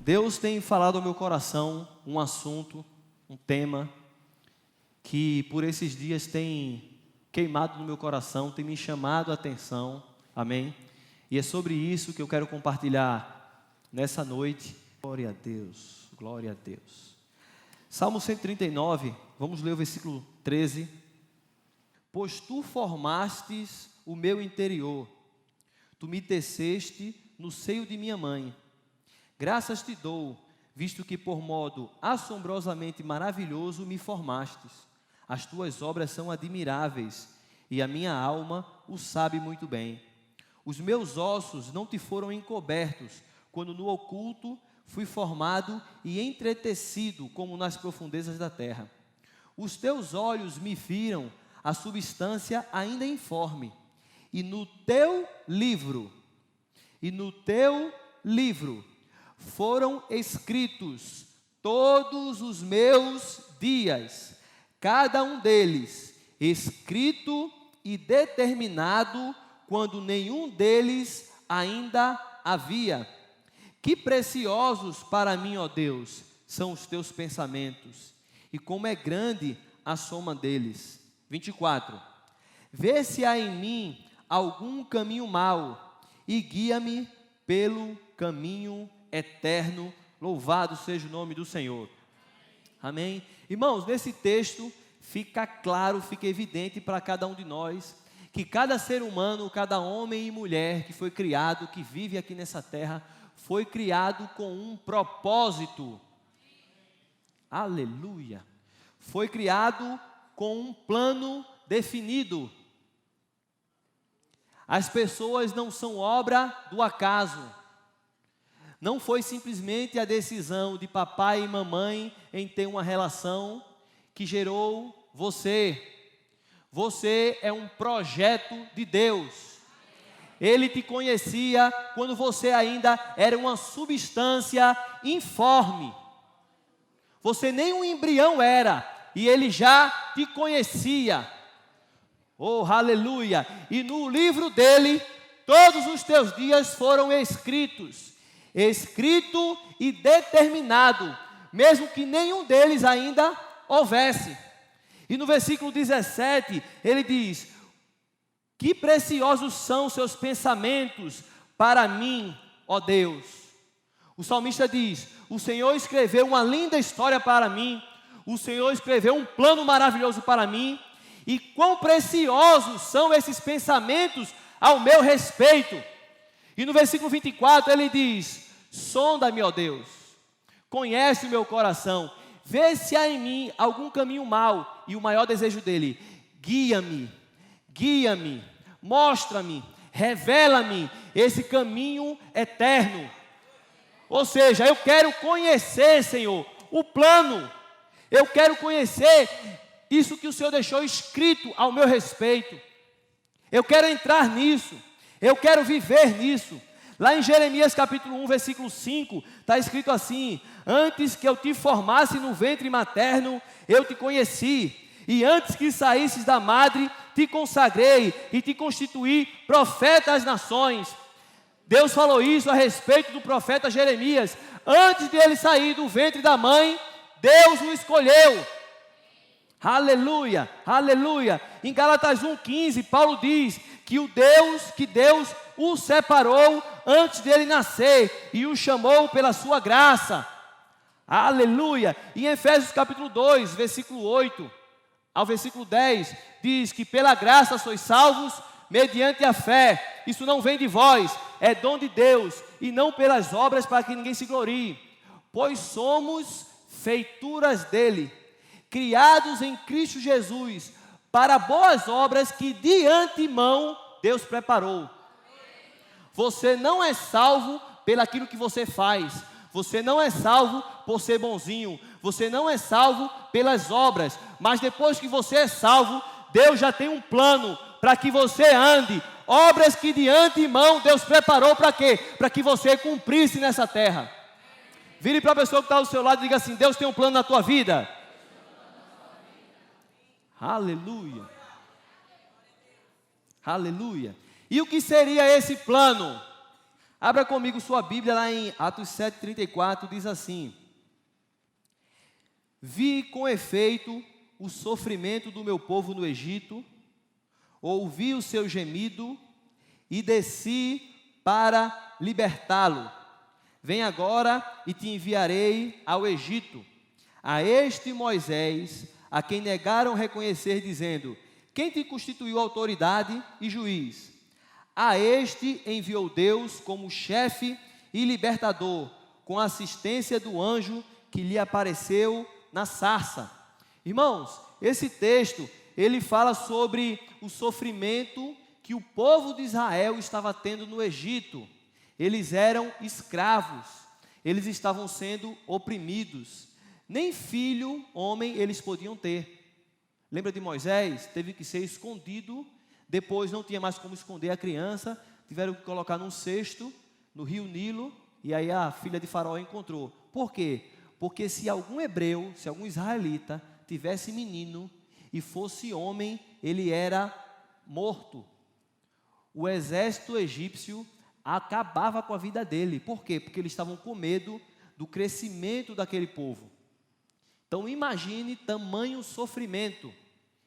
Deus tem falado ao meu coração um assunto, um tema, que por esses dias tem queimado no meu coração, tem me chamado a atenção, amém? E é sobre isso que eu quero compartilhar nessa noite. Glória a Deus, glória a Deus. Salmo 139, vamos ler o versículo 13. Pois tu formastes o meu interior, tu me teceste no seio de minha mãe. Graças te dou, visto que por modo assombrosamente maravilhoso me formastes. As tuas obras são admiráveis, e a minha alma o sabe muito bem. Os meus ossos não te foram encobertos, quando no oculto fui formado e entretecido como nas profundezas da terra. Os teus olhos me viram a substância ainda informe, e no teu livro foram escritos todos os meus dias, cada um deles escrito e determinado, quando nenhum deles ainda havia. Que preciosos para mim, ó Deus, são os teus pensamentos, e como é grande a soma deles. 24. Vê se há em mim algum caminho mau, e guia-me pelo caminho eterno. Louvado seja o nome do Senhor. Amém? Irmãos, nesse texto fica claro, fica evidente para cada um de nós, que cada ser humano, cada homem e mulher que foi criado, que vive aqui nessa terra, foi criado com um propósito. Aleluia! Foi criado com um plano definido. As pessoas não são obra do acaso. Não foi simplesmente a decisão de papai e mamãe em ter uma relação que gerou você. Você é um projeto de Deus. Ele te conhecia quando você ainda era uma substância informe. Você nem um embrião era, e ele já te conhecia. Oh, aleluia! E no livro dele, todos os teus dias foram escrito e determinado, mesmo que nenhum deles ainda houvesse. E no versículo 17, ele diz: que preciosos são os seus pensamentos para mim, ó Deus. O salmista diz: o Senhor escreveu uma linda história para mim, o Senhor escreveu um plano maravilhoso para mim, e quão preciosos são esses pensamentos ao meu respeito. E no versículo 24 ele diz: sonda-me, ó Deus, conhece o meu coração, vê se há em mim algum caminho mau, e o maior desejo dele: guia-me, mostra-me, revela-me esse caminho eterno. Ou seja, eu quero conhecer, Senhor, o plano, eu quero conhecer isso que o Senhor deixou escrito ao meu respeito. Eu quero entrar nisso, eu quero viver nisso. Lá em Jeremias capítulo 1, versículo 5, está escrito assim: antes que eu te formasse no ventre materno, eu te conheci, e antes que saísses da madre, te consagrei e te constituí profeta às nações. Deus falou isso a respeito do profeta Jeremias. Antes de ele sair do ventre da mãe, Deus o escolheu. Aleluia, aleluia. Em Gálatas 1,15, Paulo diz que Deus o separou antes dele nascer e o chamou pela sua graça. Aleluia. E em Efésios capítulo 2, versículo 8 ao versículo 10, diz que pela graça sois salvos mediante a fé. Isso não vem de vós, é dom de Deus, e não pelas obras, para que ninguém se glorie. Pois somos feituras dele, criados em Cristo Jesus, para boas obras que de antemão Deus preparou. Você não é salvo pelaquilo que você faz. Você não é salvo por ser bonzinho. Você não é salvo pelas obras. Mas depois que você é salvo, Deus já tem um plano para que você ande. Obras que de antemão Deus preparou para quê? Para que você cumprisse nessa terra. Vire para a pessoa que está ao seu lado e diga assim: Deus tem um plano na tua vida. Aleluia. Aleluia. E o que seria esse plano? Abra comigo sua Bíblia lá em Atos 7,34, diz assim: vi com efeito o sofrimento do meu povo no Egito, ouvi o seu gemido e desci para libertá-lo. Vem agora e te enviarei ao Egito, a este Moisés, a quem negaram reconhecer, dizendo: quem te constituiu autoridade e juiz? A este enviou Deus como chefe e libertador, com a assistência do anjo que lhe apareceu na sarça. Irmãos, esse texto, ele fala sobre o sofrimento que o povo de Israel estava tendo no Egito. Eles eram escravos, eles estavam sendo oprimidos. Nem filho, homem, eles podiam ter. Lembra de Moisés? Teve que ser escondido, depois não tinha mais como esconder a criança, tiveram que colocar num cesto, no rio Nilo, e aí a filha de Faraó encontrou. Por quê? Porque se algum hebreu, se algum israelita tivesse menino e fosse homem, ele era morto. O exército egípcio acabava com a vida dele. Por quê? Porque eles estavam com medo do crescimento daquele povo. Então imagine tamanho sofrimento.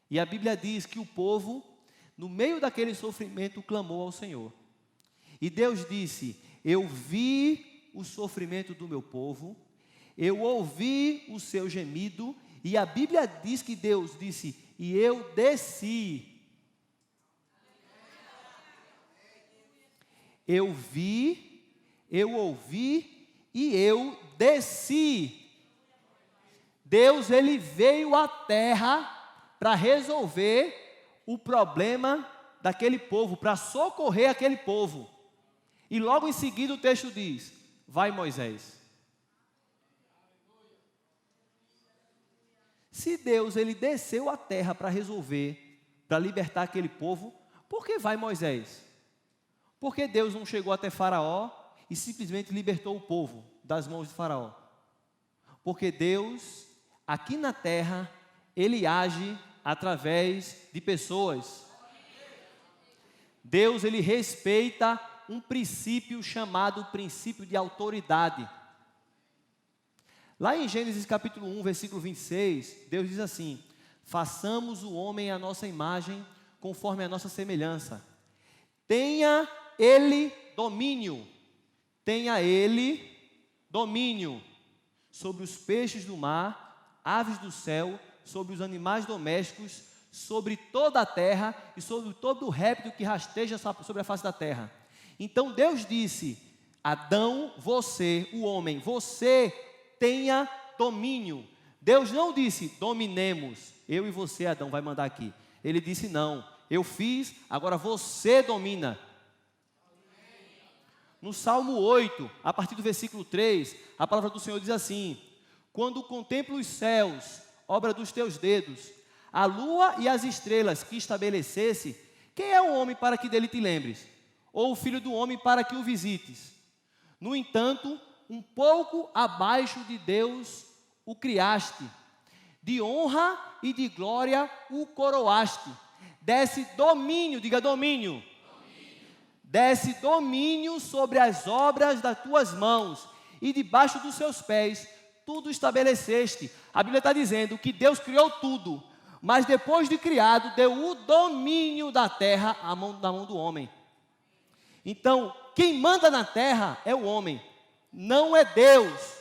E a Bíblia diz que o povo, no meio daquele sofrimento, clamou ao Senhor. E Deus disse: eu vi o sofrimento do meu povo, eu ouvi o seu gemido, e a Bíblia diz que Deus disse: e eu desci. Eu vi, eu ouvi e eu desci. Deus, ele veio à terra para resolver o problema daquele povo, para socorrer aquele povo. E logo em seguida o texto diz: vai Moisés. Se Deus, ele desceu à terra para resolver, para libertar aquele povo, por que vai Moisés? Por que Deus não chegou até Faraó e simplesmente libertou o povo das mãos de Faraó? Porque Deus, aqui na terra, ele age através de pessoas. Deus, ele respeita um princípio chamado princípio de autoridade. Lá em Gênesis capítulo 1, versículo 26, Deus diz assim: façamos o homem à nossa imagem, conforme a nossa semelhança. Tenha ele domínio sobre os peixes do mar, aves do céu, sobre os animais domésticos, sobre toda a terra e sobre todo o réptil que rasteja sobre a face da terra. Então Deus disse: Adão, você, o homem, você tenha domínio. Deus não disse: dominemos, eu e você, Adão, vai mandar aqui. Ele disse: não, eu fiz, agora você domina. No Salmo 8, a partir do versículo 3, a palavra do Senhor diz assim: quando contemplo os céus, obra dos teus dedos, a lua e as estrelas que estabelecesse, quem é o homem para que dele te lembres? Ou o filho do homem para que o visites? No entanto, um pouco abaixo de Deus o criaste, de honra e de glória o coroaste, desse domínio, diga domínio. Desse domínio sobre as obras das tuas mãos, e debaixo dos seus pés tudo estabeleceste. A Bíblia está dizendo que Deus criou tudo, mas depois de criado, deu o domínio da terra na mão do homem. Então, quem manda na terra é o homem, não é Deus,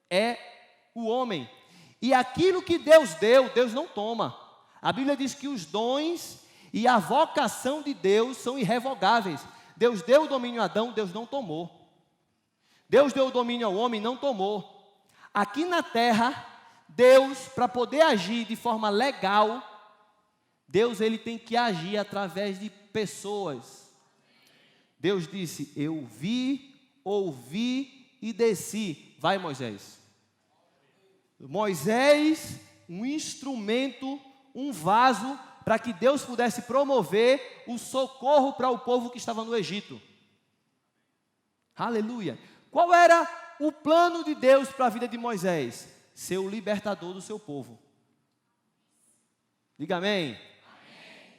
é o homem. E aquilo que Deus deu, Deus não toma. A Bíblia diz que os dons e a vocação de Deus são irrevogáveis. Deus deu o domínio a Adão, Deus não tomou. Deus deu o domínio ao homem, não tomou. Aqui na terra, Deus, para poder agir de forma legal, Deus, ele tem que agir através de pessoas. Deus disse: eu vi, ouvi e desci. Vai, Moisés. Moisés, um instrumento, um vaso, para que Deus pudesse promover o socorro para o povo que estava no Egito. Aleluia. Qual era o plano de Deus para a vida de Moisés? Ser o libertador do seu povo. Diga amém. Amém.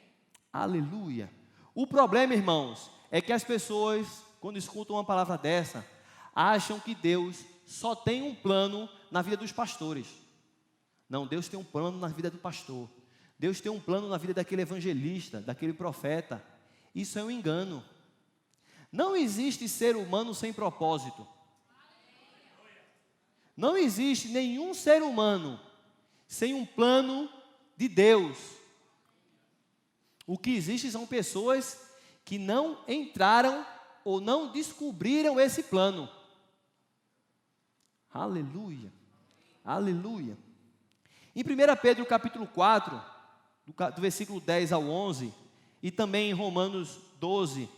Aleluia. O problema, irmãos, é que as pessoas quando escutam uma palavra dessa, acham que Deus só tem um plano na vida dos pastores. Não, Deus tem um plano na vida do pastor. Deus tem um plano na vida daquele evangelista, daquele profeta. Isso é um engano. Não existe ser humano sem propósito. Não existe nenhum ser humano sem um plano de Deus. O que existe são pessoas que não entraram ou não descobriram esse plano. Aleluia, aleluia. Em 1 Pedro capítulo 4, do versículo 10 ao 11, e também em Romanos 12,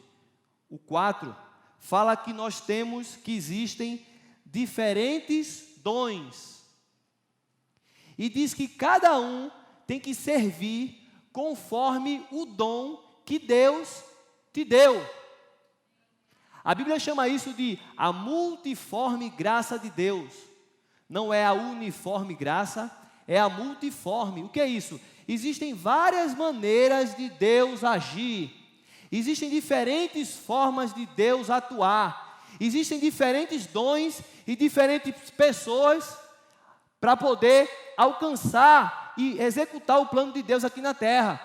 o 4, fala que que existem diferentes dons. E diz que cada um tem que servir conforme o dom que Deus te deu. A Bíblia chama isso de a multiforme graça de Deus. Não é a uniforme graça, é a multiforme. O que é isso? Existem várias maneiras de Deus agir. Existem diferentes formas de Deus atuar. Existem diferentes dons e diferentes pessoas para poder alcançar e executar o plano de Deus aqui na terra.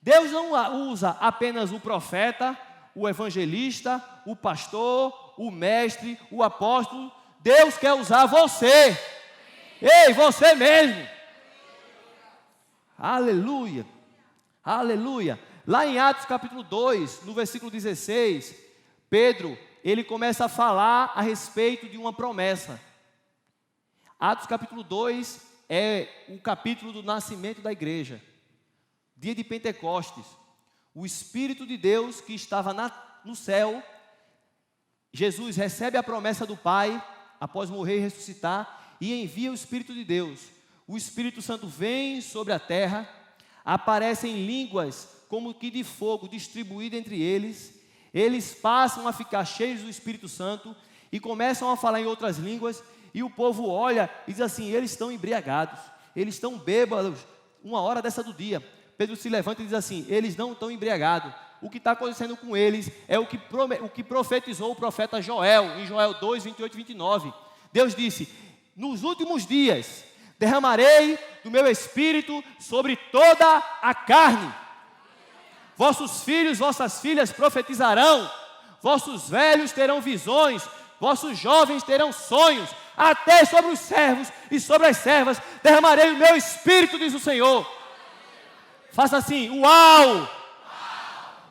Deus não usa apenas o profeta, o evangelista, o pastor, o mestre, o apóstolo. Deus quer usar você. Ei, você mesmo. Aleluia, aleluia. Lá em Atos capítulo 2, no versículo 16, Pedro, ele começa a falar a respeito de uma promessa. Atos capítulo 2 é o capítulo do nascimento da igreja. Dia de Pentecostes. O Espírito de Deus que estava no céu, Jesus recebe a promessa do Pai, após morrer e ressuscitar, e envia o Espírito de Deus. O Espírito Santo vem sobre a terra, aparecem línguas como que de fogo distribuídas entre eles, eles passam a ficar cheios do Espírito Santo e começam a falar em outras línguas, e o povo olha e diz assim: eles estão embriagados, eles estão bêbados, 1 hora dessa do dia. Pedro se levanta e diz assim: eles não estão embriagados. O que está acontecendo com eles é o que profetizou o profeta Joel, em Joel 2, 28 e 29. Deus disse: nos últimos dias derramarei do meu espírito sobre toda a carne. Vossos filhos, vossas filhas profetizarão, vossos velhos terão visões, vossos jovens terão sonhos, até sobre os servos e sobre as servas derramarei o meu espírito, diz o Senhor. Faça assim: uau!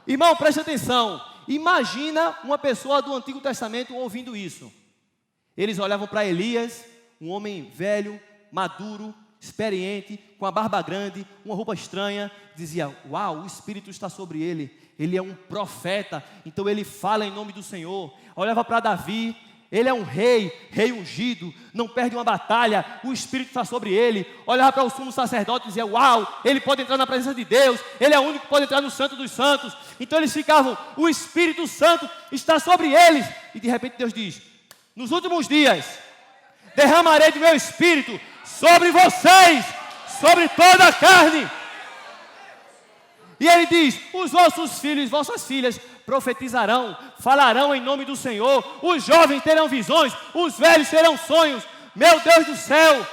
Irmão, preste atenção. Imagina uma pessoa do Antigo Testamento ouvindo isso. Eles olhavam para Elias, um homem velho, maduro, experiente, com a barba grande, uma roupa estranha, dizia: uau, o Espírito está sobre ele, ele é um profeta, então ele fala em nome do Senhor. Olhava para Davi, ele é um rei ungido, não perde uma batalha, o Espírito está sobre ele. Olhava para o sumo sacerdote e dizia: uau, ele pode entrar na presença de Deus, ele é o único que pode entrar no Santo dos Santos. Então eles ficavam: o Espírito Santo está sobre eles. E de repente Deus diz: nos últimos dias derramarei do meu Espírito sobre vocês, sobre toda a carne. E ele diz: os vossos filhos e vossas filhas profetizarão, falarão em nome do Senhor, os jovens terão visões, os velhos terão sonhos. Meu Deus do céu!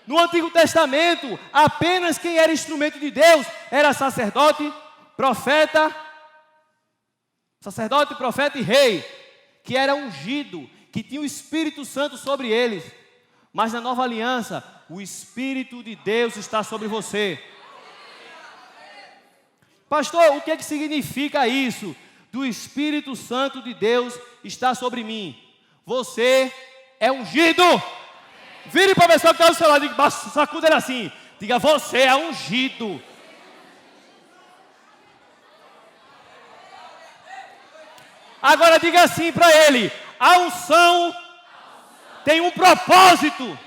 No Antigo Testamento, apenas quem era instrumento de Deus era sacerdote, profeta e rei, que era ungido, que tinha o Espírito Santo sobre eles. Mas na nova aliança, o Espírito de Deus está sobre você. Pastor, o que é que significa isso? Do Espírito Santo de Deus está sobre mim. Você é ungido. Vire para a pessoa que está do seu lado e sacuda ele assim. Diga: você é ungido. Agora diga assim para ele: a unção tem um propósito.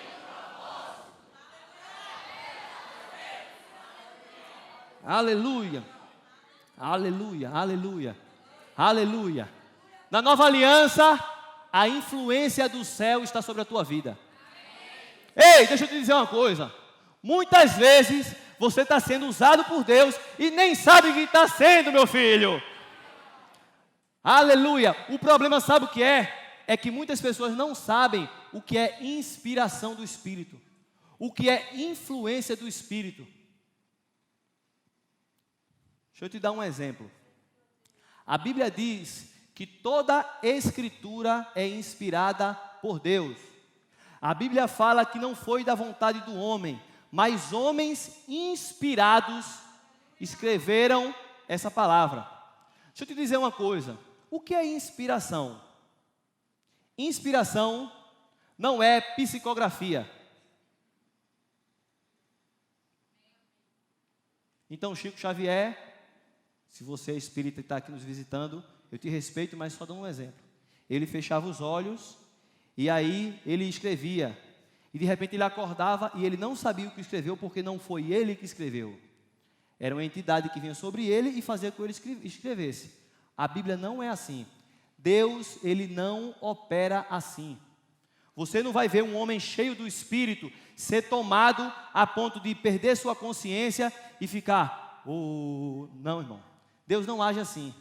Aleluia. Aleluia, aleluia, aleluia. Na nova aliança, a influência do céu está sobre a tua vida. Ei, deixa eu te dizer uma coisa. Muitas vezes você está sendo usado por Deus e nem sabe que está sendo, meu filho. Aleluia! O problema, sabe o que é? É que muitas pessoas não sabem o que é inspiração do Espírito, o que é influência do Espírito. Deixa eu te dar um exemplo. A Bíblia diz que toda Escritura é inspirada por Deus. A Bíblia fala que não foi da vontade do homem, mas homens inspirados escreveram essa palavra. Deixa eu te dizer uma coisa. O que é inspiração? Inspiração não é psicografia. Então, Chico Xavier, se você é espírita e está aqui nos visitando, eu te respeito, mas só dou um exemplo. Ele fechava os olhos e aí ele escrevia. E de repente ele acordava e ele não sabia o que escreveu, porque não foi ele que escreveu. Era uma entidade que vinha sobre ele e fazia com que ele escrevesse. A Bíblia não é assim. Deus, ele não opera assim. Você não vai ver um homem cheio do Espírito ser tomado a ponto de perder sua consciência e ficar, não, irmão. Deus não age assim.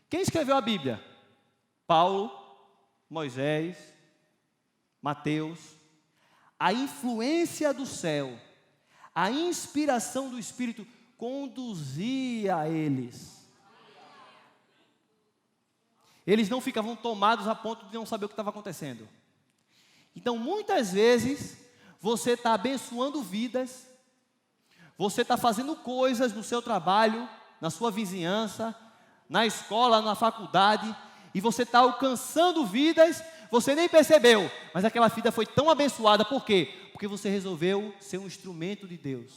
Quem escreveu a Bíblia? Paulo, Moisés, Mateus. A influência do céu, a inspiração do Espírito conduzia eles. Eles não ficavam tomados a ponto de não saber o que estava acontecendo. Então, muitas vezes, você está abençoando vidas, você está fazendo coisas no seu trabalho, na sua vizinhança, na escola, na faculdade, e você está alcançando vidas, você nem percebeu, mas aquela vida foi tão abençoada, por quê? Porque você resolveu ser um instrumento de Deus.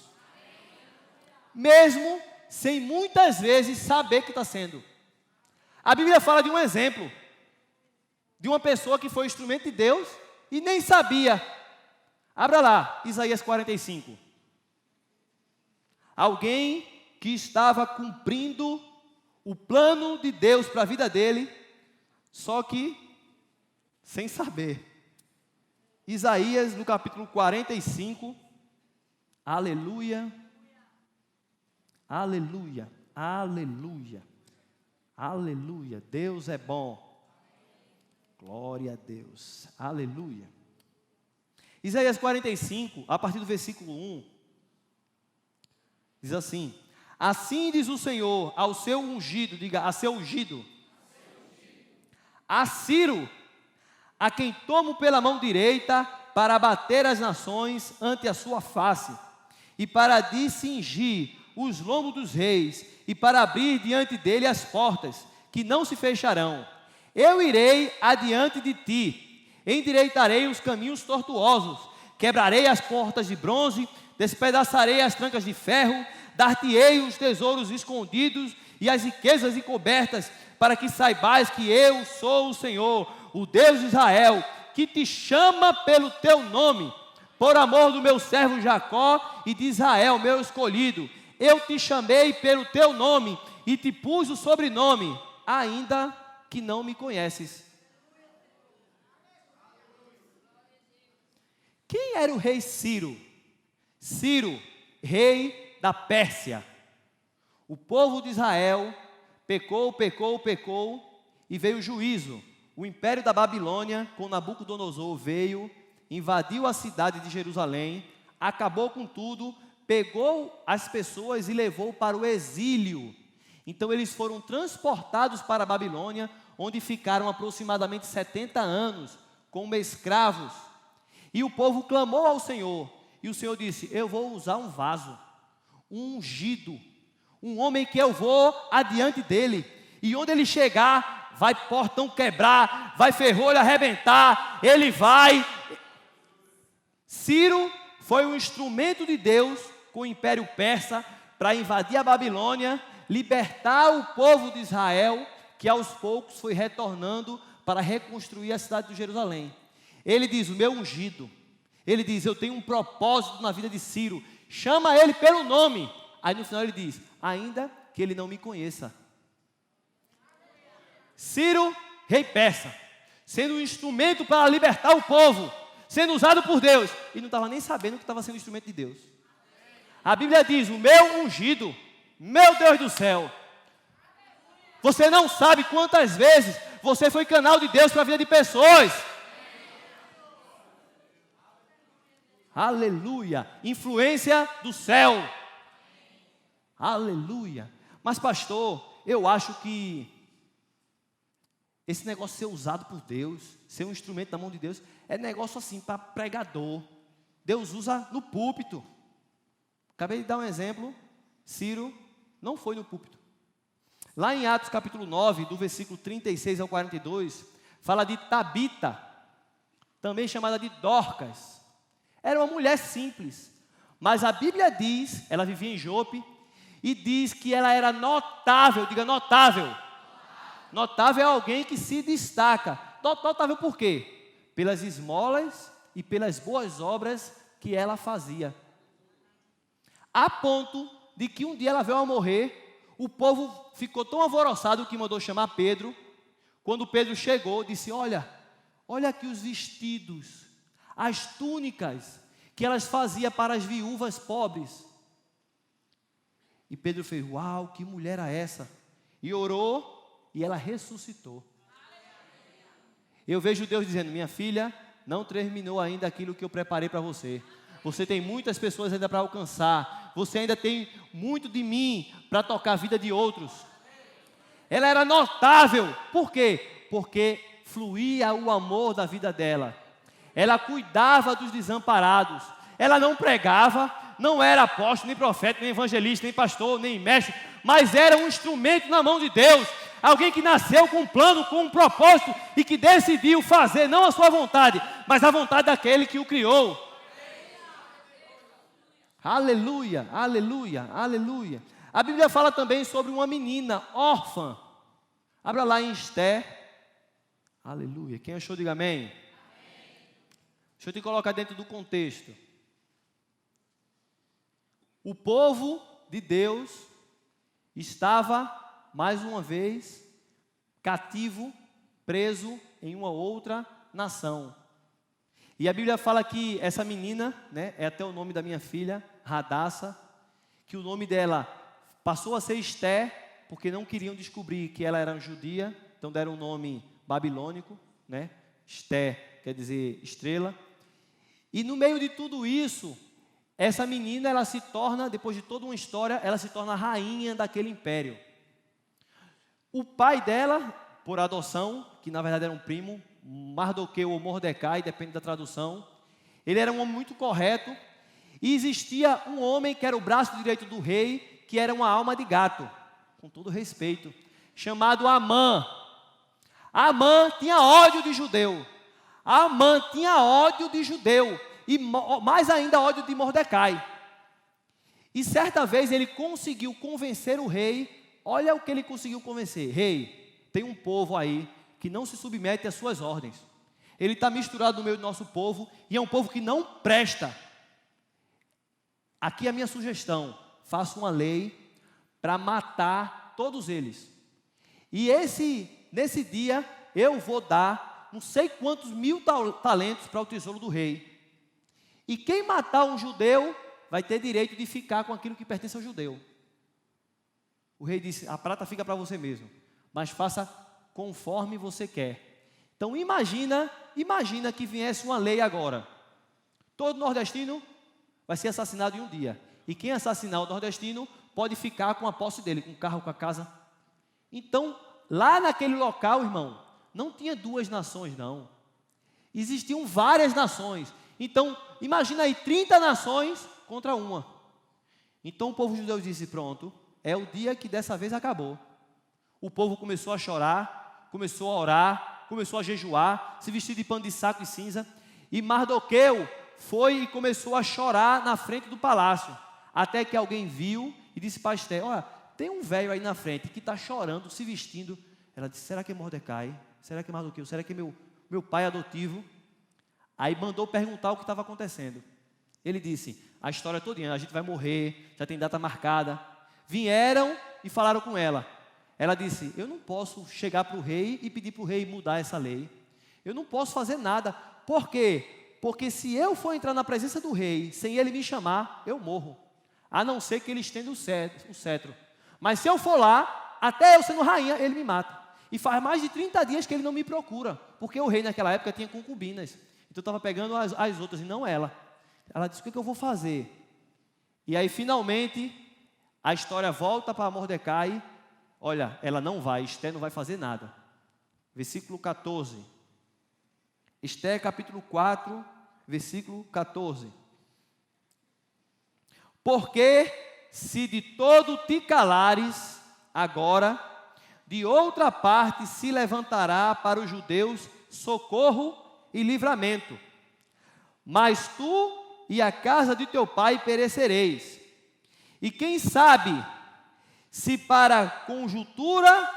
Mesmo sem muitas vezes saber que está sendo. A Bíblia fala de um exemplo, de uma pessoa que foi instrumento de Deus e nem sabia. Abra lá, Isaías 45. Alguém que estava cumprindo o plano de Deus para a vida dele, só que sem saber. Isaías, no capítulo 45, aleluia, aleluia, aleluia, aleluia, Deus é bom, glória a Deus, aleluia. Isaías 45, a partir do versículo 1, diz assim: assim diz o Senhor ao seu ungido, diga, a seu ungido, a Ciro, a quem tomo pela mão direita para abater as nações ante a sua face, e para discingir os lombos dos reis, e para abrir diante dele as portas, que não se fecharão. Eu irei adiante de ti, endireitarei os caminhos tortuosos, quebrarei as portas de bronze, despedaçarei as trancas de ferro, dar-te-ei os tesouros escondidos e as riquezas encobertas, para que saibais que eu sou o Senhor, o Deus de Israel, que te chama pelo teu nome, por amor do meu servo Jacó e de Israel, meu escolhido. Eu te chamei pelo teu nome e te pus o sobrenome, ainda que não me conheces. Quem era o rei Ciro? Ciro, rei da Pérsia. O povo de Israel pecou, e veio o juízo. O império da Babilônia, com Nabucodonosor, veio, invadiu a cidade de Jerusalém, acabou com tudo, pegou as pessoas e levou para o exílio. Então eles foram transportados para a Babilônia, onde ficaram aproximadamente 70 anos, como escravos. E o povo clamou ao Senhor, e o Senhor disse: eu vou usar um vaso, um ungido, um homem que eu vou adiante dele, e onde ele chegar, vai portão quebrar, vai ferrolho arrebentar, ele vai. Ciro foi um instrumento de Deus com o Império Persa para invadir a Babilônia, libertar o povo de Israel, que aos poucos foi retornando para reconstruir a cidade de Jerusalém. Ele diz: o meu ungido. Ele diz: eu tenho um propósito na vida de Ciro, chama ele pelo nome. Aí no final ele diz: ainda que ele não me conheça. Ciro, rei persa, sendo um instrumento para libertar o povo, sendo usado por Deus, e não estava nem sabendo que estava sendo instrumento de Deus. A Bíblia diz: o meu ungido, meu Deus do céu, Você não sabe quantas vezes você foi canal de Deus para a vida de pessoas. Aleluia. Influência do céu. Aleluia. Mas pastor, eu acho que esse negócio de ser usado por Deus, ser um instrumento na mão de Deus, é negócio assim para pregador. Deus usa no púlpito. Acabei de dar um exemplo. Ciro não foi no púlpito. Lá em Atos capítulo 9, do versículo 36 ao 42, fala de Tabita, também chamada de Dorcas. Era uma mulher simples, mas a Bíblia diz, ela vivia em Jope, e diz que ela era notável, diga notável. Notável é alguém que se destaca. Notável por quê? Pelas esmolas e pelas boas obras que ela fazia. A ponto de que um dia ela veio a morrer, o povo ficou tão alvoroçado que mandou chamar Pedro. Quando Pedro chegou, disse: olha aqui os vestidos, as túnicas que elas faziam para as viúvas pobres. E Pedro fez: uau, que mulher é essa? E orou, e ela ressuscitou. Eu vejo Deus dizendo: minha filha, não terminou ainda aquilo que eu preparei para você. Você tem muitas pessoas ainda para alcançar. Você ainda tem muito de mim para tocar a vida de outros. Ela era notável. Por quê? Porque fluía o amor da vida dela. Ela cuidava dos desamparados. Ela não pregava, não era apóstolo, nem profeta, nem evangelista, nem pastor, nem mestre, mas era um instrumento na mão de Deus. Alguém que nasceu com um plano, com um propósito e que decidiu fazer não a sua vontade, mas a vontade daquele que o criou. Aleluia, aleluia, aleluia. A Bíblia fala também sobre uma menina órfã. Abra lá em Esther. Aleluia. Quem achou, diga amém. Deixa eu te colocar dentro do contexto. O povo de Deus estava, mais uma vez, cativo, preso em uma outra nação. E a Bíblia fala que essa menina, é até o nome da minha filha, Radassa, que o nome dela passou a ser Esther, porque não queriam descobrir que ela era judia, então deram um nome babilônico, Esther quer dizer estrela. E no meio de tudo isso, essa menina, ela se torna, depois de toda uma história, ela se torna a rainha daquele império. O pai dela, por adoção, que na verdade era um primo, Mardoqueu ou Mordecai, depende da tradução, ele era um homem muito correto, e existia um homem que era o braço direito do rei, que era uma alma de gato, com todo respeito, chamado Amã. Amã tinha ódio de judeu. Amã tinha ódio de judeu, e mais ainda ódio de Mordecai. E certa vez ele conseguiu convencer o rei. Olha o que ele conseguiu convencer: rei, tem um povo aí que não se submete às suas ordens. Ele está misturado no meio do nosso povo, e é um povo que não presta. Aqui é a minha sugestão: faça uma lei para matar todos eles. E nesse dia eu vou dar não sei quantos mil talentos para o tesouro do rei. E quem matar um judeu vai ter direito de ficar com aquilo que pertence ao judeu. O rei disse: a prata fica para você mesmo, mas faça conforme você quer. Então imagina que viesse uma lei agora: todo nordestino vai ser assassinado em um dia, e quem assassinar o nordestino pode ficar com a posse dele, com o carro, com a casa. Então, lá naquele local, irmão, não tinha duas nações, não. Existiam várias nações. Então, imagina aí, 30 nações contra uma. Então o povo judeu disse: pronto, é o dia que dessa vez acabou. O povo começou a chorar, começou a orar, começou a jejuar, se vestir de pano de saco e cinza. E Mardoqueu foi e começou a chorar na frente do palácio. Até que alguém viu e disse para Esther: olha, tem um velho aí na frente que está chorando, se vestindo. Ela disse: será que é Mordecai? Será que é Mardoqueu? Será que é meu pai adotivo? Aí mandou perguntar o que estava acontecendo. Ele disse: a história todinha, a gente vai morrer, já tem data marcada. Vieram e falaram com ela. Ela disse: eu não posso chegar para o rei e pedir para o rei mudar essa lei. Eu não posso fazer nada. Por quê? Porque se eu for entrar na presença do rei, sem ele me chamar, eu morro. A não ser que ele estenda o cetro. Mas se eu for lá, até eu sendo rainha, ele me mata. E faz mais de 30 dias que ele não me procura, porque o rei naquela época tinha concubinas. Então eu estava pegando as outras e não ela. Ela disse, o que eu vou fazer? E aí finalmente a história volta para Mordecai. Olha, ela não vai, Esté não vai fazer nada. Versículo 14. Esté capítulo 4, versículo 14. Porque se de todo te calares, agora, de outra parte se levantará para os judeus socorro e livramento. Mas tu e a casa de teu pai perecereis. E quem sabe, se para conjuntura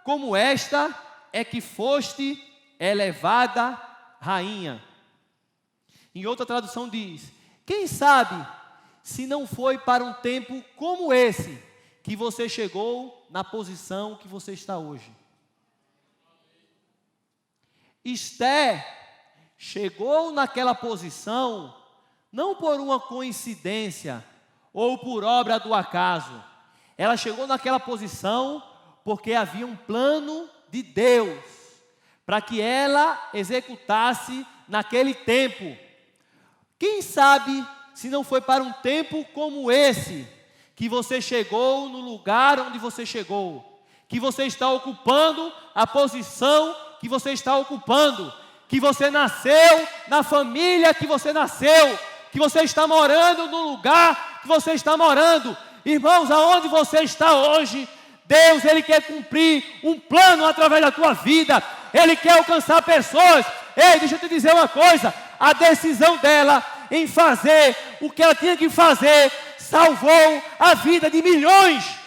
como esta é que foste elevada rainha. Em outra tradução diz, quem sabe, se não foi para um tempo como esse, que você chegou na posição que você está hoje. Esté chegou naquela posição, não por uma coincidência, ou por obra do acaso. Ela chegou naquela posição, porque havia um plano de Deus, para que ela executasse naquele tempo. Quem sabe, se não foi para um tempo como esse, que você chegou no lugar onde você chegou, que você está ocupando a posição que você está ocupando, que você nasceu na família que você nasceu, que você está morando no lugar que você está morando. Irmãos, aonde você está hoje, Deus, Ele quer cumprir um plano através da tua vida, Ele quer alcançar pessoas. Ei, deixa eu te dizer uma coisa, a decisão dela em fazer o que ela tinha que fazer, salvou a vida de milhões.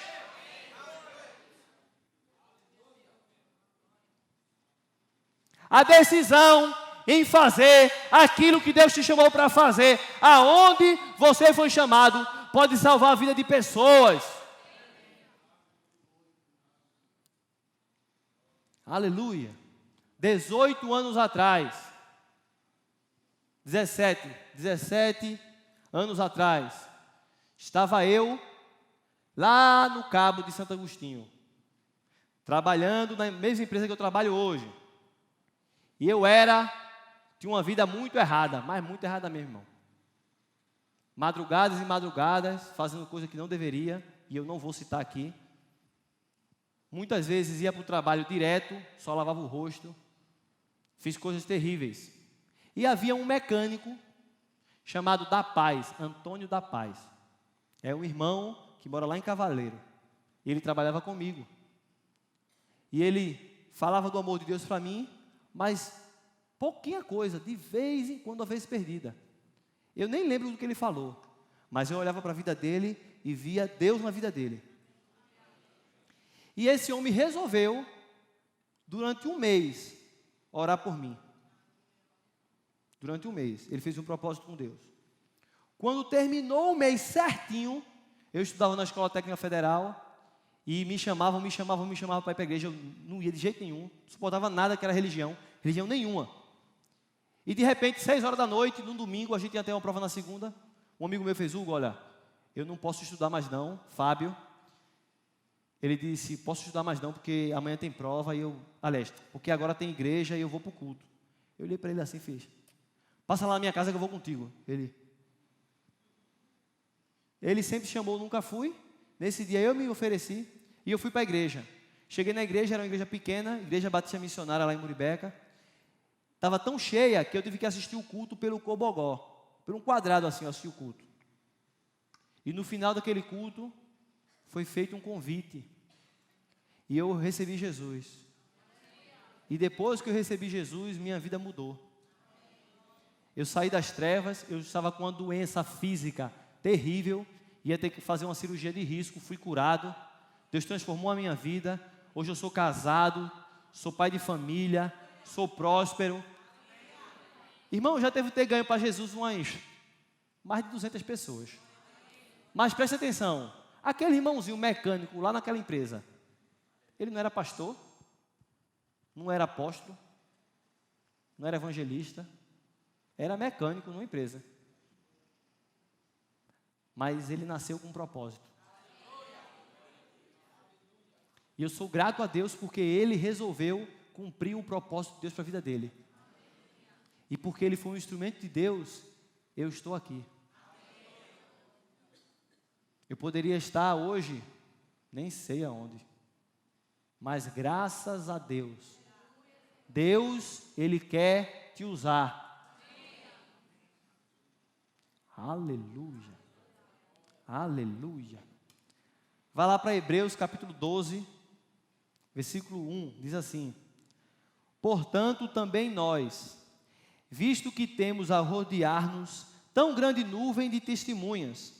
A decisão em fazer aquilo que Deus te chamou para fazer, aonde você foi chamado, pode salvar a vida de pessoas. Aleluia. 18 anos atrás, 17 anos atrás, estava eu lá no Cabo de Santo Agostinho, trabalhando na mesma empresa que eu trabalho hoje. E eu tinha uma vida muito errada, mas muito errada mesmo, irmão. Madrugadas e madrugadas, fazendo coisa que não deveria, e eu não vou citar aqui. Muitas vezes ia para o trabalho direto, só lavava o rosto, fiz coisas terríveis. E havia um mecânico chamado Da Paz, Antônio Da Paz. É um irmão que mora lá em Cavaleiro. Ele trabalhava comigo. E ele falava do amor de Deus para mim, mas pouquinha coisa, de vez em quando, a vez perdida. Eu nem lembro do que ele falou, mas eu olhava para a vida dele e via Deus na vida dele. E esse homem resolveu, durante um mês, orar por mim. Durante um mês, ele fez um propósito com Deus. Quando terminou o mês certinho, eu estudava na Escola Técnica Federal, e me chamavam para ir para a igreja. Eu não ia de jeito nenhum, não suportava nada que era religião nenhuma. E de repente, 6 horas da noite, num domingo, a gente ia ter uma prova na segunda. Um amigo meu fez, Hugo, olha, eu não posso estudar mais não, Fábio. Ele disse, posso estudar mais não, porque amanhã tem prova, porque agora tem igreja e eu vou para o culto. Eu olhei para ele assim e fiz, passa lá na minha casa que eu vou contigo. Ele sempre chamou, nunca fui. Nesse dia eu me ofereci e eu fui para a igreja. Cheguei na igreja, era uma igreja pequena, igreja batista missionária lá em Muribeca. Estava tão cheia que eu tive que assistir o culto pelo Cobogó. Por um quadrado assim eu assisti o culto. E no final daquele culto, foi feito um convite. E eu recebi Jesus. E depois que eu recebi Jesus, minha vida mudou. Eu saí das trevas, eu estava com uma doença física terrível, ia ter que fazer uma cirurgia de risco, fui curado. Deus transformou a minha vida. Hoje eu sou casado, sou pai de família, sou próspero. Irmão, já teve que ter ganho para Jesus mais de 200 pessoas. Mas preste atenção, aquele irmãozinho mecânico lá naquela empresa, ele não era pastor, não era apóstolo, não era evangelista, era mecânico numa empresa. Mas ele nasceu com um propósito. E eu sou grato a Deus porque Ele resolveu cumprir o propósito de Deus para a vida dele. E porque ele foi um instrumento de Deus, eu estou aqui. Eu poderia estar hoje, nem sei aonde, mas graças a Deus, Deus, Ele quer te usar. Aleluia, aleluia. Vai lá para Hebreus capítulo 12, versículo 1, diz assim: portanto também nós, visto que temos a rodear-nos tão grande nuvem de testemunhas,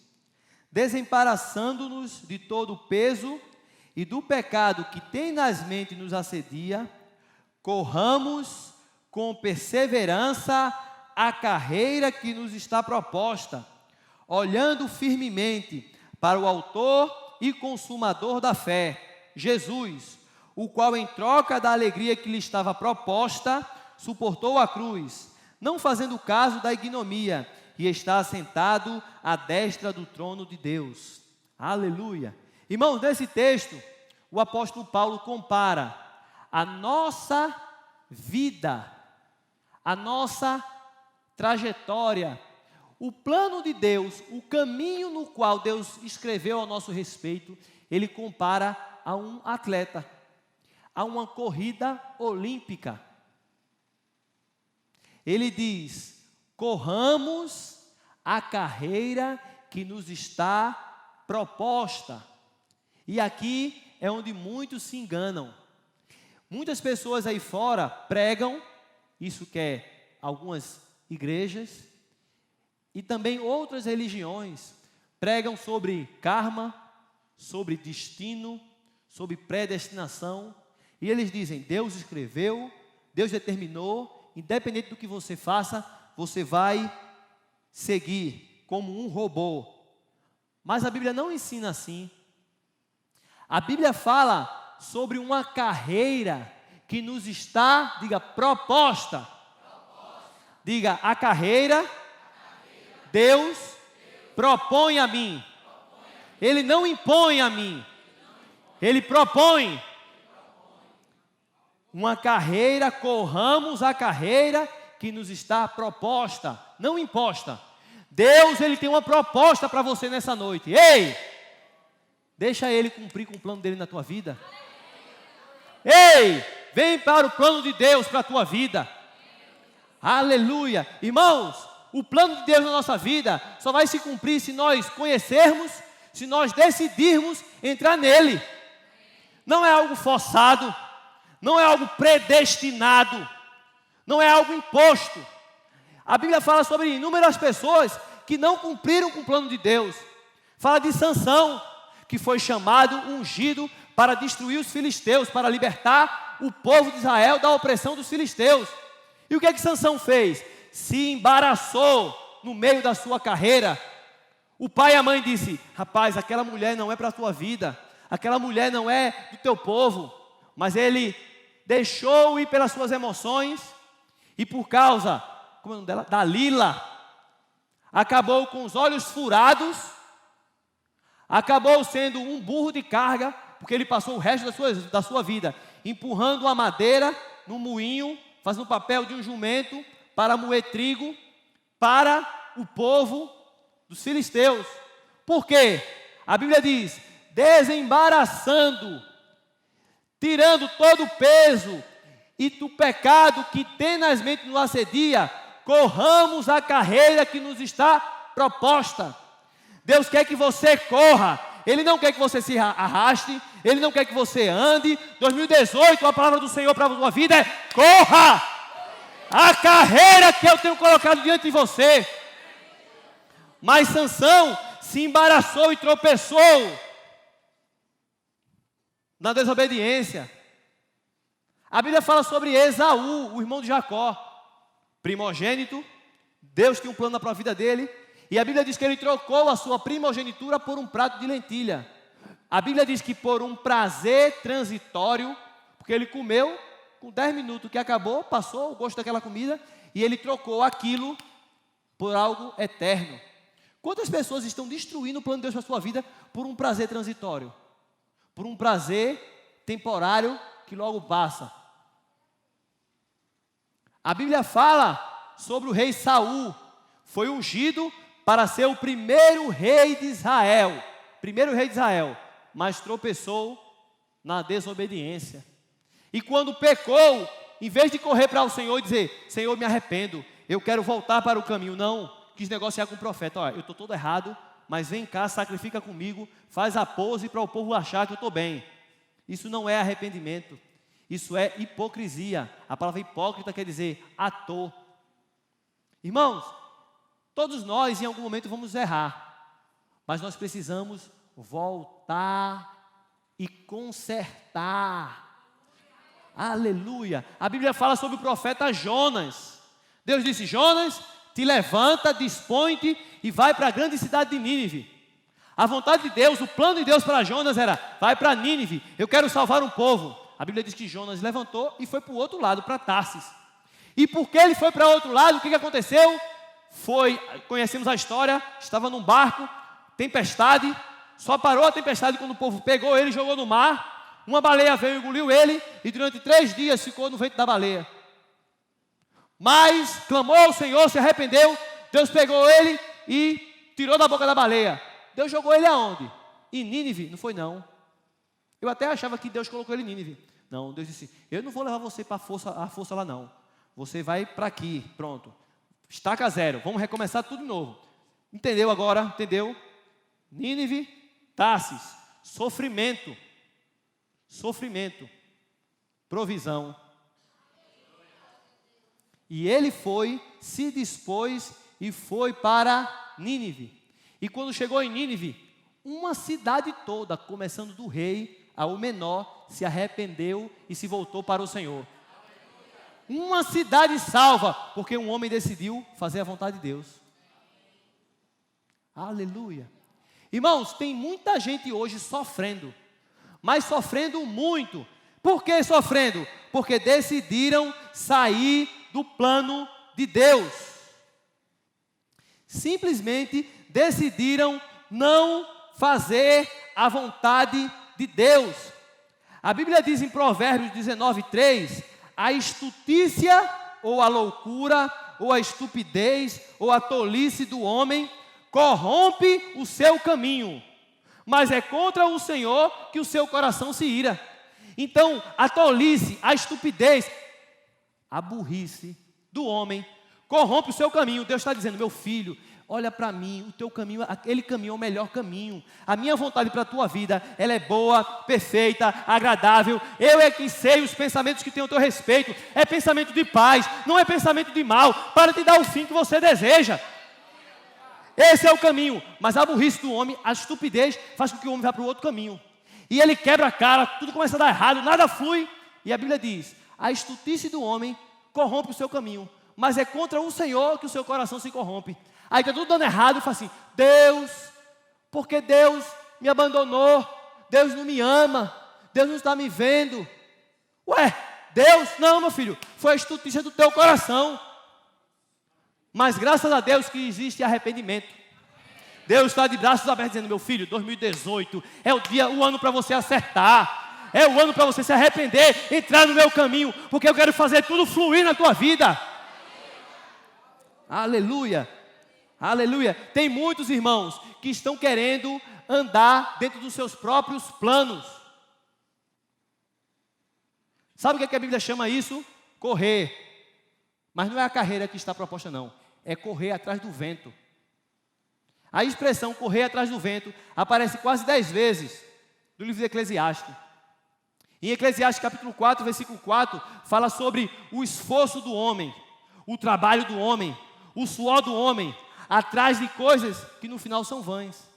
desembaraçando-nos de todo o peso e do pecado que tenazmente nos assedia, corramos com perseverança a carreira que nos está proposta, olhando firmemente para o autor e consumador da fé, Jesus, o qual em troca da alegria que lhe estava proposta, suportou a cruz, não fazendo caso da ignomia, e está assentado à destra do trono de Deus. Aleluia. Irmãos, nesse texto, o apóstolo Paulo compara a nossa vida, a nossa trajetória, o plano de Deus, o caminho no qual Deus escreveu ao nosso respeito, ele compara a um atleta, a uma corrida olímpica. Ele diz: corramos a carreira que nos está proposta. E aqui é onde muitos se enganam. Muitas pessoas aí fora pregam, isso que é algumas igrejas, e também outras religiões, pregam sobre karma, sobre destino, sobre predestinação, e eles dizem: Deus escreveu, Deus determinou, independente do que você faça, você vai seguir como um robô. Mas a Bíblia não ensina assim. A Bíblia fala sobre uma carreira que nos está, diga, proposta. Diga, a carreira Deus propõe a mim. Ele não impõe a mim. Ele propõe. Uma carreira, corramos a carreira que nos está proposta, não imposta. Deus, Ele tem uma proposta para você nessa noite. Ei! Deixa Ele cumprir com o plano dEle na tua vida. Ei! Vem para o plano de Deus para a tua vida. Aleluia! Irmãos, o plano de Deus na nossa vida só vai se cumprir se nós conhecermos, se nós decidirmos entrar nele. Não é algo forçado, não é algo predestinado, não é algo imposto. A Bíblia fala sobre inúmeras pessoas que não cumpriram com o plano de Deus. Fala de Sansão, que foi chamado, ungido para destruir os filisteus, para libertar o povo de Israel da opressão dos filisteus. E o que é que Sansão fez? Se embaraçou no meio da sua carreira. O pai e a mãe disse: rapaz, aquela mulher não é para a tua vida, aquela mulher não é do teu povo. Mas ele deixou ir pelas suas emoções, e por causa, como é o nome dela? Dalila, acabou com os olhos furados, acabou sendo um burro de carga, porque ele passou o resto da sua vida empurrando a madeira no moinho, fazendo o papel de um jumento para moer trigo para o povo dos filisteus. Por quê? A Bíblia diz: desembaraçando, tirando todo o peso e do pecado que tenazmente nos assedia, corramos a carreira que nos está proposta. Deus quer que você corra, Ele não quer que você se arraste, Ele não quer que você ande. 2018, a palavra do Senhor para a sua vida é: corra a carreira que eu tenho colocado diante de você. Mas Sansão se embaraçou e tropeçou na desobediência. A Bíblia fala sobre Esaú, o irmão de Jacó, primogênito. Deus tinha um plano para a vida dele, e a Bíblia diz que ele trocou a sua primogenitura por um prato de lentilha. A Bíblia diz que por um prazer transitório, porque ele comeu, com 10 minutos que acabou, passou o gosto daquela comida, e ele trocou aquilo por algo eterno. Quantas pessoas estão destruindo o plano de Deus para a sua vida por um prazer transitório? Por um prazer temporário que logo passa. A Bíblia fala sobre o rei Saul. Foi ungido para ser o primeiro rei de Israel. Primeiro rei de Israel. Mas tropeçou na desobediência. E quando pecou, em vez de correr para o Senhor e dizer: Senhor, me arrependo, eu quero voltar para o caminho. Não, quis negociar com o profeta. Olha, eu estou todo errado, mas vem cá, sacrifica comigo, faz a pose para o povo achar que eu estou bem. Isso não é arrependimento. Isso é hipocrisia. A palavra hipócrita quer dizer ator. Irmãos, todos nós em algum momento vamos errar, mas nós precisamos voltar e consertar. Aleluia. A Bíblia fala sobre o profeta Jonas. Deus disse: Jonas, te levanta, dispõe-te e vai para a grande cidade de Nínive. A vontade de Deus, o plano de Deus para Jonas era: vai para Nínive, eu quero salvar um povo. A Bíblia diz que Jonas levantou e foi para o outro lado, para Tarsis. E porque ele foi para o outro lado, o que aconteceu? Conhecemos a história, estava num barco, tempestade, só parou a tempestade quando o povo pegou ele e jogou no mar. Uma baleia veio e engoliu ele, e durante 3 dias ficou no ventre da baleia. Mas clamou ao Senhor, se arrependeu, Deus pegou ele e tirou da boca da baleia. Deus jogou ele aonde? Em Nínive? Não foi não. Eu até achava que Deus colocou ele em Nínive. Não, Deus disse: eu não vou levar você para a força lá não. Você vai para aqui, pronto. Estaca zero, vamos recomeçar tudo de novo. Entendeu agora? Entendeu? Nínive, Tarsis, sofrimento. Sofrimento, provisão. E ele se dispôs e foi para Nínive. E quando chegou em Nínive, uma cidade toda, começando do rei ao menor, se arrependeu e se voltou para o Senhor. Uma cidade salva, porque um homem decidiu fazer a vontade de Deus. Aleluia. Irmãos, tem muita gente hoje sofrendo, mas sofrendo muito. Por que sofrendo? Porque decidiram sair do plano de Deus. Simplesmente decidiram não fazer a vontade de Deus. A Bíblia diz em Provérbios 19:3: a estutícia ou a loucura, ou a estupidez, ou a tolice do homem corrompe o seu caminho, mas é contra o Senhor que o seu coração se ira. Então, a tolice, a estupidez, a burrice do homem corrompe o seu caminho. Deus está dizendo: meu filho, olha para mim, o teu caminho, aquele caminho é o melhor caminho. A minha vontade para a tua vida, ela é boa, perfeita, agradável. Eu é que sei os pensamentos que tenho ao teu respeito. É pensamento de paz, não é pensamento de mal, para te dar o fim que você deseja. Esse é o caminho. Mas a burrice do homem, a estupidez, faz com que o homem vá para o outro caminho. E ele quebra a cara, tudo começa a dar errado, nada flui. E a Bíblia diz: a estutice do homem corrompe o seu caminho, mas é contra o Senhor que o seu coração se corrompe. Aí está tudo dando errado e fala assim: Deus, porque Deus me abandonou, Deus não me ama, Deus não está me vendo. Ué, Deus, não, meu filho, foi a estutice do teu coração. Mas graças a Deus que existe arrependimento. Deus está de braços abertos dizendo: meu filho, 2018 é o ano para você acertar. É o ano para você se arrepender, entrar no meu caminho, porque eu quero fazer tudo fluir na tua vida. Aleluia. Aleluia. Tem muitos irmãos que estão querendo andar dentro dos seus próprios planos. Sabe o que a Bíblia chama isso? Correr. Mas não é a carreira que está proposta não. É correr atrás do vento. A expressão correr atrás do vento aparece quase 10 vezes no livro de Eclesiastes. Em Eclesiastes capítulo 4, versículo 4, fala sobre o esforço do homem, o trabalho do homem, o suor do homem, atrás de coisas que no final são vãs.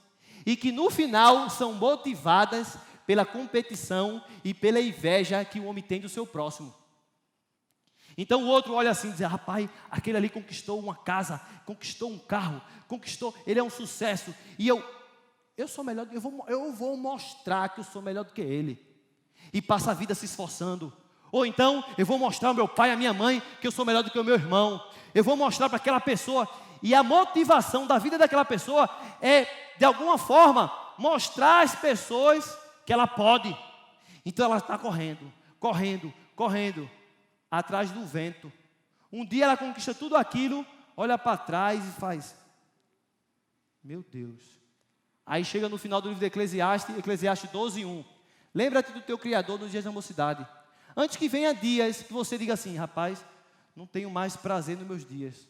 E que no final são motivadas pela competição e pela inveja que o homem tem do seu próximo. Então o outro olha assim e diz: rapaz, aquele ali conquistou uma casa, conquistou um carro, ele é um sucesso. E eu sou melhor, eu vou mostrar que eu sou melhor do que ele. E passa a vida se esforçando. Ou então, eu vou mostrar ao meu pai e à minha mãe que eu sou melhor do que o meu irmão. Eu vou mostrar para aquela pessoa. E a motivação da vida daquela pessoa é, de alguma forma, mostrar às pessoas que ela pode. Então ela está correndo, correndo, correndo, atrás do vento. Um dia ela conquista tudo aquilo, olha para trás e faz: meu Deus. Aí chega no final do livro de Eclesiastes, Eclesiastes 12:1. Lembra-te do teu Criador nos dias da mocidade. Antes que venha dias que você diga assim: rapaz, não tenho mais prazer nos meus dias.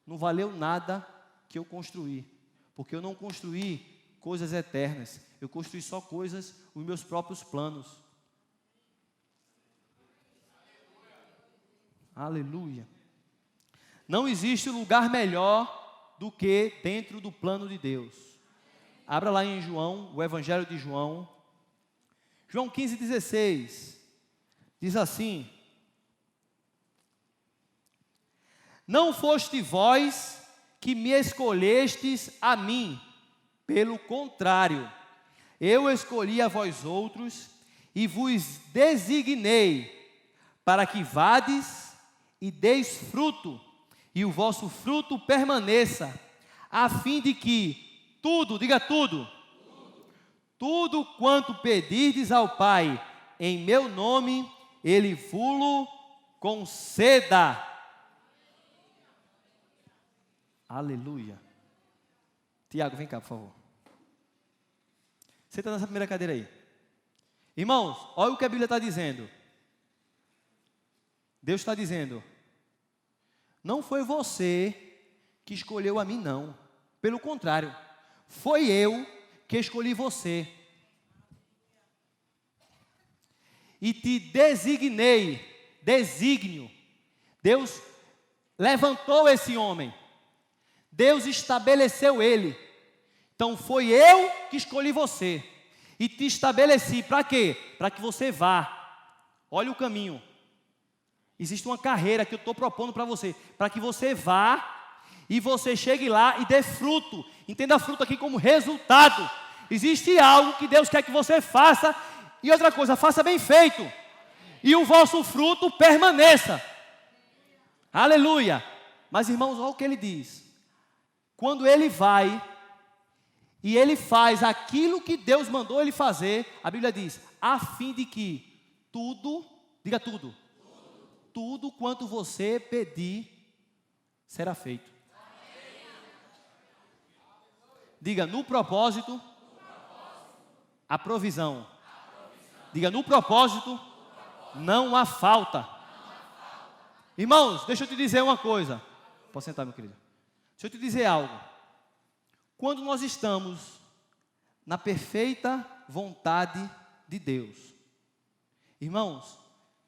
Não valeu nada que eu construí. Porque eu não construí coisas eternas. Eu construí só coisas, os meus próprios planos. Aleluia. Não existe lugar melhor do que dentro do plano de Deus. Abra lá em João, o Evangelho de João. João 15:16. Diz assim: não foste vós que me escolhestes a mim, pelo contrário, eu escolhi a vós outros e vos designei para que vades e deis fruto, e o vosso fruto permaneça, a fim de que tudo, diga tudo, tudo quanto pedirdes ao Pai em meu nome, Ele vos conceda. Aleluia. Tiago, vem cá, por favor. Senta nessa primeira cadeira aí. Irmãos, olha o que a Bíblia está dizendo. Deus está dizendo: não foi você que escolheu a mim, não. Pelo contrário, foi eu que escolhi você. E te designei, desígnio. Deus levantou esse homem. Deus estabeleceu ele. Então foi eu que escolhi você. E te estabeleci para quê? Para que você vá. Olha o caminho. Existe uma carreira que eu estou propondo para você. Para que você vá e você chegue lá e dê fruto. Entenda fruto aqui como resultado. Existe algo que Deus quer que você faça. E outra coisa, faça bem feito. E o vosso fruto permaneça. Aleluia. Mas irmãos, olha o que ele diz. Quando ele vai e ele faz aquilo que Deus mandou ele fazer, a Bíblia diz: a fim de que tudo, diga tudo, tudo quanto você pedir será feito. Diga, no propósito, a provisão. Diga, no propósito, não há falta. Irmãos, deixa eu te dizer uma coisa. Pode sentar, meu querido. Deixa eu te dizer algo. Quando nós estamos na perfeita vontade de Deus, irmãos,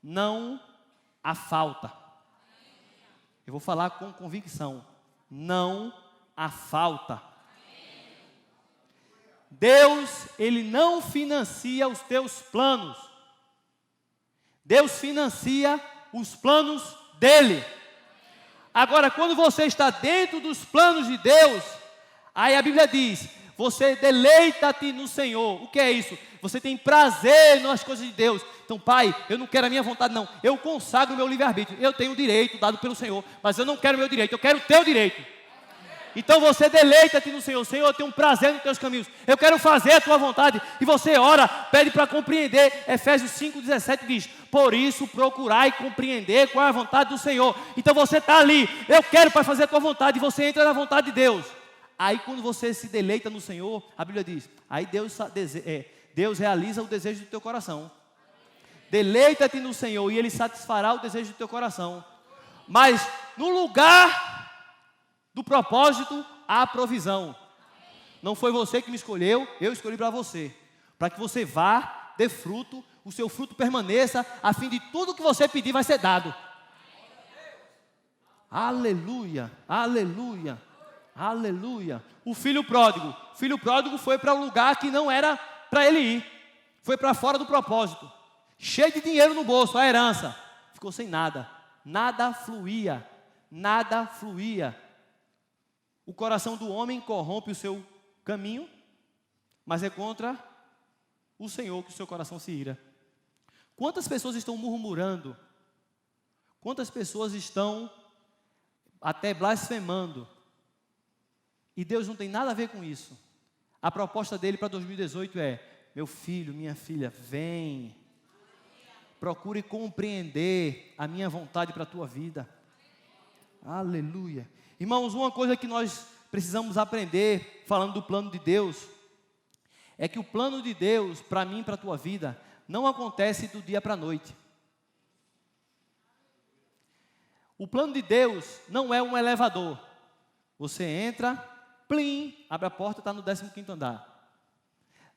não há falta. Eu vou falar com convicção. Não há falta. Deus, Ele não financia os teus planos. Deus financia os planos dEle. Agora, quando você está dentro dos planos de Deus, aí a Bíblia diz: você deleita-te no Senhor. O que é isso? Você tem prazer nas coisas de Deus. Então, Pai, eu não quero a minha vontade, não. Eu consagro o meu livre-arbítrio. Eu tenho o direito dado pelo Senhor, mas eu não quero o meu direito, eu quero o teu direito. Então você deleita-te no Senhor. Senhor, eu tenho um prazer nos teus caminhos. Eu quero fazer a tua vontade. E você ora, pede para compreender. Efésios 5:17 diz: por isso procurai compreender qual é a vontade do Senhor. Então você está ali, eu quero para fazer a tua vontade. E você entra na vontade de Deus. Aí quando você se deleita no Senhor, a Bíblia diz: aí Deus realiza o desejo do teu coração. Deleita-te no Senhor e Ele satisfará o desejo do teu coração. Mas no lugar do propósito, há provisão. Não foi você que me escolheu, eu escolhi para você. Para que você vá, dê fruto, o seu fruto permaneça, a fim de tudo que você pedir vai ser dado. Aleluia, aleluia, aleluia. O filho pródigo foi para um lugar que não era para ele ir. Foi para fora do propósito. Cheio de dinheiro no bolso, a herança. Ficou sem nada. Nada fluía, nada fluía. O coração do homem corrompe o seu caminho, mas é contra o Senhor que o seu coração se ira. Quantas pessoas estão murmurando? Quantas pessoas estão até blasfemando? E Deus não tem nada a ver com isso. A proposta dele para 2018 é: meu filho, minha filha, vem, procure compreender a minha vontade para a tua vida. Aleluia. Irmãos, uma coisa que nós precisamos aprender, falando do plano de Deus, é que o plano de Deus, para mim e para a tua vida, não acontece do dia para a noite. O plano de Deus não é um elevador. Você entra, plim, abre a porta, está no 15º andar.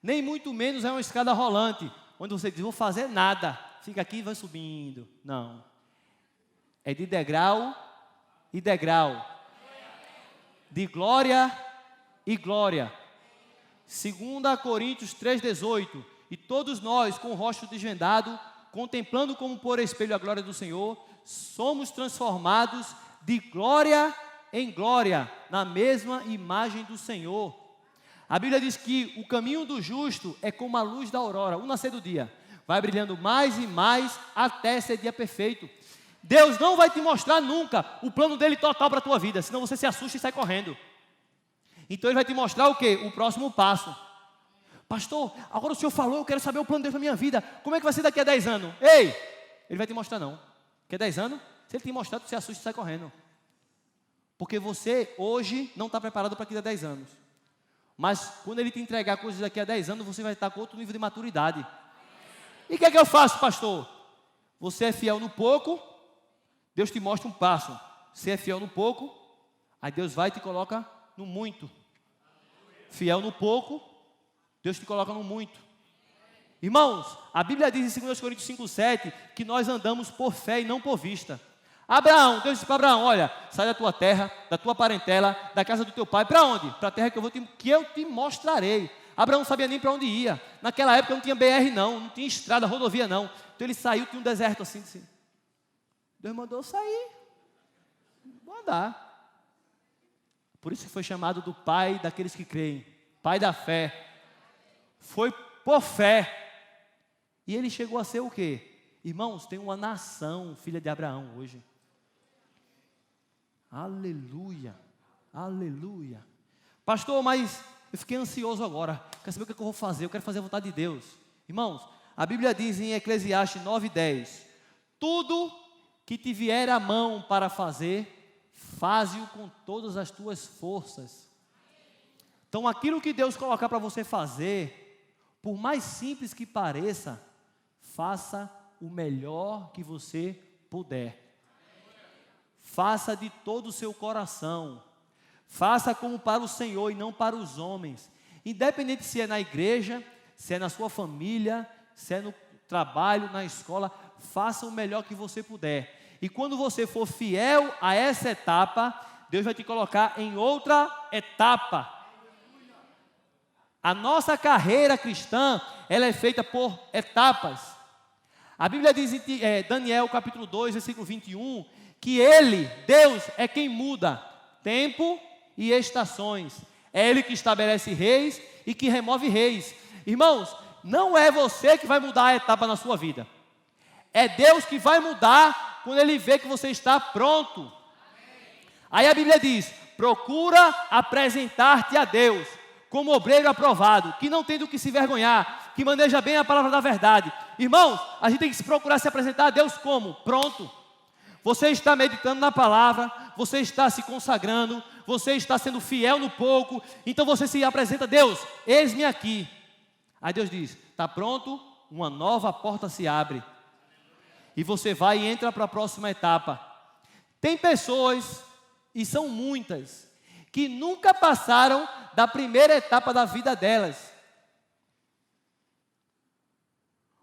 Nem muito menos é uma escada rolante, onde você diz, vou fazer nada, fica aqui e vai subindo. Não. É de degrau e degrau. De glória e glória. 2 Coríntios 3,18. E todos nós, com o rosto desvendado, contemplando como por espelho a glória do Senhor, somos transformados de glória em glória, na mesma imagem do Senhor. A Bíblia diz que o caminho do justo é como a luz da aurora, o nascer do dia. Vai brilhando mais e mais até ser dia perfeito. Deus não vai te mostrar nunca o plano dele total para a tua vida, senão você se assusta e sai correndo. Então ele vai te mostrar o quê? O próximo passo. Pastor, agora o senhor falou, eu quero saber o plano de Deus para a minha vida. Como é que vai ser daqui a 10 anos? Ei, ele vai te mostrar não. Quer 10 anos? Se ele te mostrar, tu se assusta e sai correndo. Porque você hoje não está preparado para daqui a 10 anos. Mas quando ele te entregar coisas daqui a 10 anos, você vai estar com outro nível de maturidade. E o que é que eu faço, pastor? Você é fiel no pouco, Deus te mostra um passo. Você é fiel no pouco, aí Deus vai e te coloca no muito. Fiel no pouco, Deus te coloca no muito. Irmãos, a Bíblia diz em 2 Coríntios 5,7 que nós andamos por fé e não por vista. Abraão, Deus disse para Abraão, olha, sai da tua terra, da tua parentela, da casa do teu pai, para onde? Para a terra que eu te mostrarei. Abraão não sabia nem para onde ia. Naquela época não tinha BR não tinha estrada, rodovia não. Então ele saiu, tinha um deserto assim. Deus mandou sair. Vou andar. Por isso que foi chamado do pai daqueles que creem. Pai da fé. Foi por fé. E ele chegou a ser o quê? Irmãos, tem uma nação, filha de Abraão hoje. Aleluia. Aleluia. Pastor, mas eu fiquei ansioso agora. Quero saber o que eu vou fazer. Eu quero fazer a vontade de Deus. Irmãos, a Bíblia diz em Eclesiastes 9:10. Tudo que te vier à mão para fazer, faze-o com todas as tuas forças. Então, aquilo que Deus colocar para você fazer, por mais simples que pareça, faça o melhor que você puder. Faça de todo o seu coração. Faça como para o Senhor e não para os homens. Independente se é na igreja, se é na sua família, se é no trabalho, na escola, faça o melhor que você puder. E quando você for fiel a essa etapa, Deus vai te colocar em outra etapa. A nossa carreira cristã, ela é feita por etapas. A Bíblia diz em Daniel capítulo 2, versículo 21, que Ele, Deus, é quem muda tempo e estações. É Ele que estabelece reis e que remove reis. Irmãos, não é você que vai mudar a etapa na sua vida. É Deus que vai mudar quando Ele vê que você está pronto. Aí a Bíblia diz, procura apresentar-te a Deus como obreiro aprovado, que não tem do que se vergonhar, que maneja bem a palavra da verdade. Irmãos, a gente tem que procurar se apresentar a Deus como? Pronto. Você está meditando na palavra, você está se consagrando, você está sendo fiel no pouco, então você se apresenta a Deus, eis-me aqui. Aí Deus diz, está pronto? Uma nova porta se abre. E você vai e entra para a próxima etapa. Tem pessoas, e são muitas, que nunca passaram da primeira etapa da vida delas.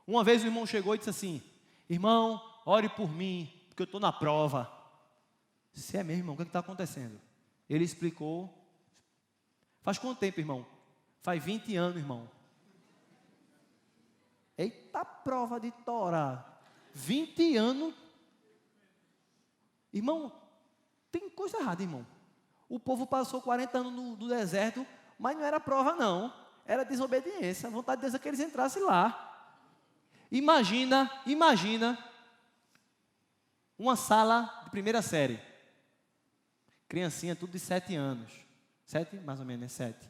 Uma vez o irmão chegou e disse assim, irmão, ore por mim, porque eu estou na prova. Se é mesmo, irmão, o que está acontecendo? Ele explicou. Faz quanto tempo, irmão? Faz 20 anos, irmão. Eita prova de Torá. 20 anos. Irmão, tem coisa errada, irmão. O povo passou 40 anos no deserto, mas não era prova não. Era desobediência. A vontade de Deus é que eles entrassem lá. Imagina uma sala de primeira série. Criancinha, tudo de 7 anos. 7, mais ou menos, né? 7.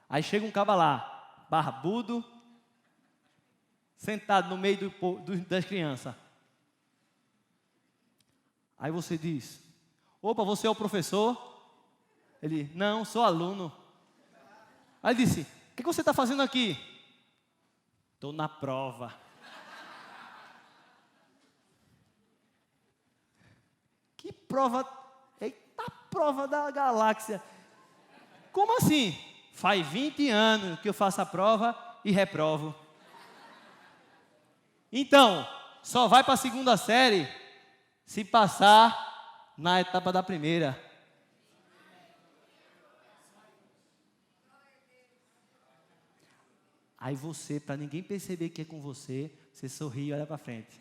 Aí chega um caba lá, barbudo, sentado no meio das crianças. Aí você diz, opa, você é o professor? Ele, não, sou aluno. Aí ele disse, o que você está fazendo aqui? Estou na prova. Que prova? Eita, prova da galáxia. Como assim? Faz 20 anos que eu faço a prova e reprovo. Então, só vai para a segunda série se passar na etapa da primeira. Aí você, para ninguém perceber que é com você, você sorri e olha para frente.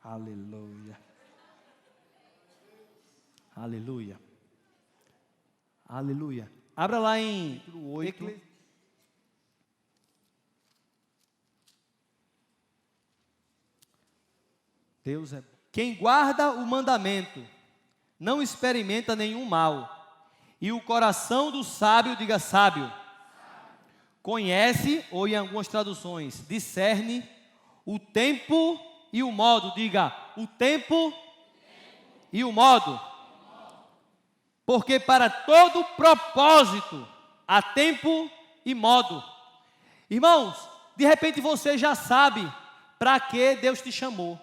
Aleluia. Aleluia. Aleluia. Abra lá em 8. Deus é bom. Quem guarda o mandamento não experimenta nenhum mal. E o coração do sábio, diga sábio, conhece, ou em algumas traduções, discerne o tempo e o modo. Diga, o tempo e o modo. Porque para todo propósito há tempo e modo. Irmãos, de repente você já sabe para que Deus te chamou.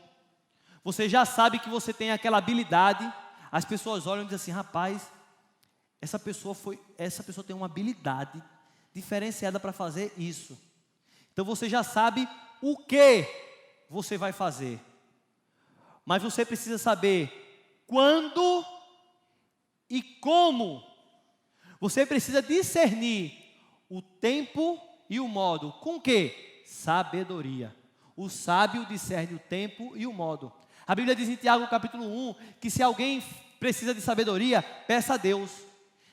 Você já sabe que você tem aquela habilidade. As pessoas olham e dizem assim, rapaz, essa pessoa tem uma habilidade diferenciada para fazer isso. Então você já sabe o que você vai fazer. Mas você precisa saber quando e como. Você precisa discernir o tempo e o modo. Com o quê? Sabedoria. O sábio discerne o tempo e o modo. A Bíblia diz em Tiago capítulo 1, que se alguém precisa de sabedoria, peça a Deus,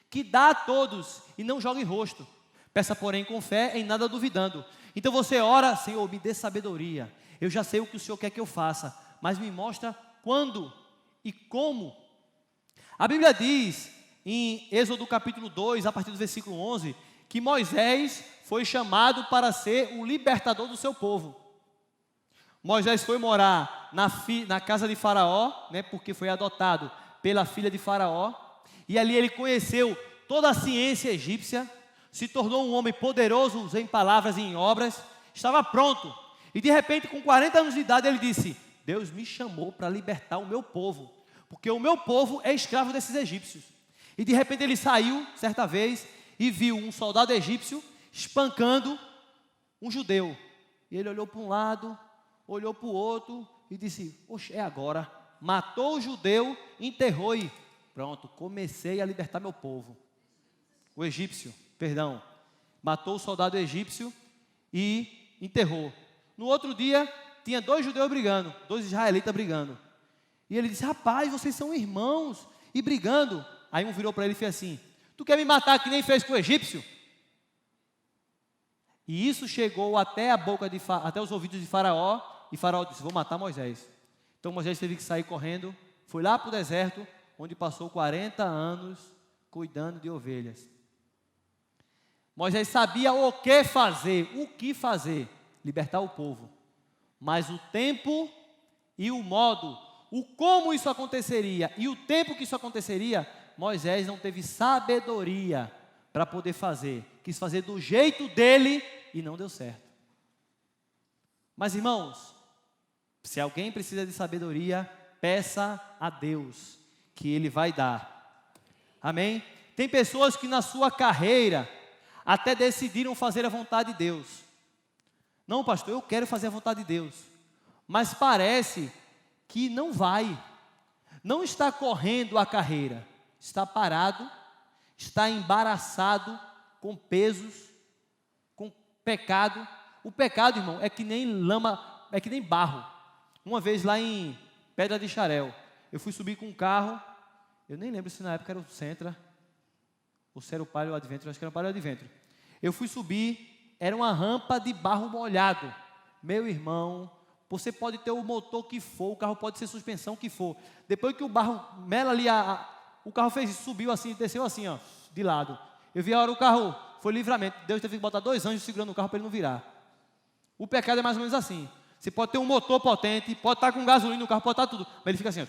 que dá a todos e não joga em rosto. Peça, porém, com fé, em nada duvidando. Então você ora, Senhor, me dê sabedoria. Eu já sei o que o Senhor quer que eu faça, mas me mostra quando e como. A Bíblia diz em Êxodo capítulo 2, a partir do versículo 11, que Moisés foi chamado para ser o libertador do seu povo. Moisés foi morar na casa de Faraó, né, porque foi adotado pela filha de Faraó, e ali ele conheceu toda a ciência egípcia, se tornou um homem poderoso em palavras e em obras, estava pronto, e de repente com 40 anos de idade ele disse, Deus me chamou para libertar o meu povo, porque o meu povo é escravo desses egípcios. E de repente ele saiu, certa vez, e viu um soldado egípcio espancando um judeu, e ele olhou para um lado, olhou para o outro e disse, oxe, é agora. Matou o judeu, enterrou e pronto, comecei a libertar meu povo. O egípcio, perdão, matou o soldado egípcio e enterrou. No outro dia, tinha 2 judeus brigando, 2 israelitas brigando. E ele disse, rapaz, vocês são irmãos e brigando. Aí um virou para ele e fez assim, tu quer me matar que nem fez com o egípcio? E isso chegou até até os ouvidos de Faraó, e Faraó disse, vou matar Moisés. Então Moisés teve que sair correndo, foi lá para o deserto, onde passou 40 anos cuidando de ovelhas. Moisés sabia o que fazer, libertar o povo. Mas o tempo e o modo, o como isso aconteceria e o tempo que isso aconteceria, Moisés não teve sabedoria para poder fazer. Quis fazer do jeito dele e não deu certo. Mas irmãos, se alguém precisa de sabedoria, peça a Deus, que Ele vai dar. Amém? Tem pessoas que na sua carreira até decidiram fazer a vontade de Deus. Não, pastor, eu quero fazer a vontade de Deus. Mas parece que não vai. Não está correndo a carreira. Está parado, está embaraçado com pesos, com pecado. O pecado, irmão, é que nem lama, é que nem barro. Uma vez lá em Pedra de Xarel, eu fui subir com um carro, eu nem lembro se na época era o Sentra, ou se era o Palio Adventure, acho que era o Palio Adventure. Eu fui subir, era uma rampa de barro molhado. Meu irmão, você pode ter o motor que for, o carro pode ser suspensão que for. Depois que o barro mela ali, o carro subiu assim, desceu assim, ó, de lado. Eu vi a hora o carro, foi livramento. Deus teve que botar 2 anjos segurando o carro para ele não virar. O pecado é mais ou menos assim. Você pode ter um motor potente, pode estar com gasolina no carro, pode estar tudo, mas ele fica assim, ó.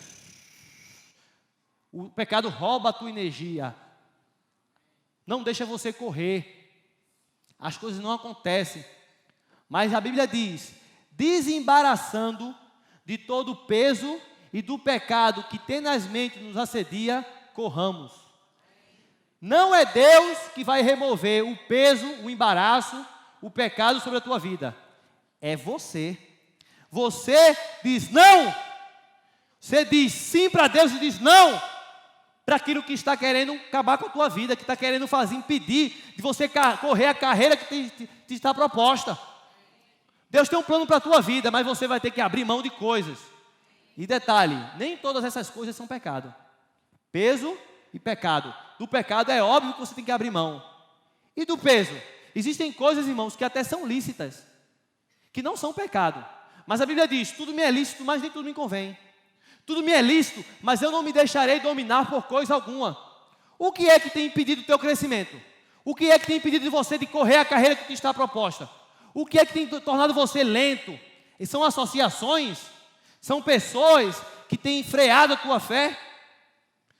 O pecado rouba a tua energia, não deixa você correr, as coisas não acontecem. Mas a Bíblia diz, desembaraçando de todo o peso e do pecado que tenazmente nos assedia, corramos. Não é Deus que vai remover o peso, o embaraço, o pecado sobre a tua vida. É você. Você diz não. Você diz sim para Deus e diz não para aquilo que está querendo acabar com a tua vida, que está querendo fazer, impedir de você correr a carreira que te está proposta. Deus tem um plano para a tua vida, mas você vai ter que abrir mão de coisas. E detalhe, nem todas essas coisas são pecado. Peso e pecado. Do pecado é óbvio que você tem que abrir mão. E do peso? Existem coisas, irmãos, que até são lícitas, que não são pecado. Mas a Bíblia diz, tudo me é lícito, mas nem tudo me convém. Tudo me é lícito, mas eu não me deixarei dominar por coisa alguma. O que é que tem impedido o teu crescimento? O que é que tem impedido de você de correr a carreira que te está proposta? O que é que tem tornado você lento? E são associações? São pessoas que têm freado a tua fé?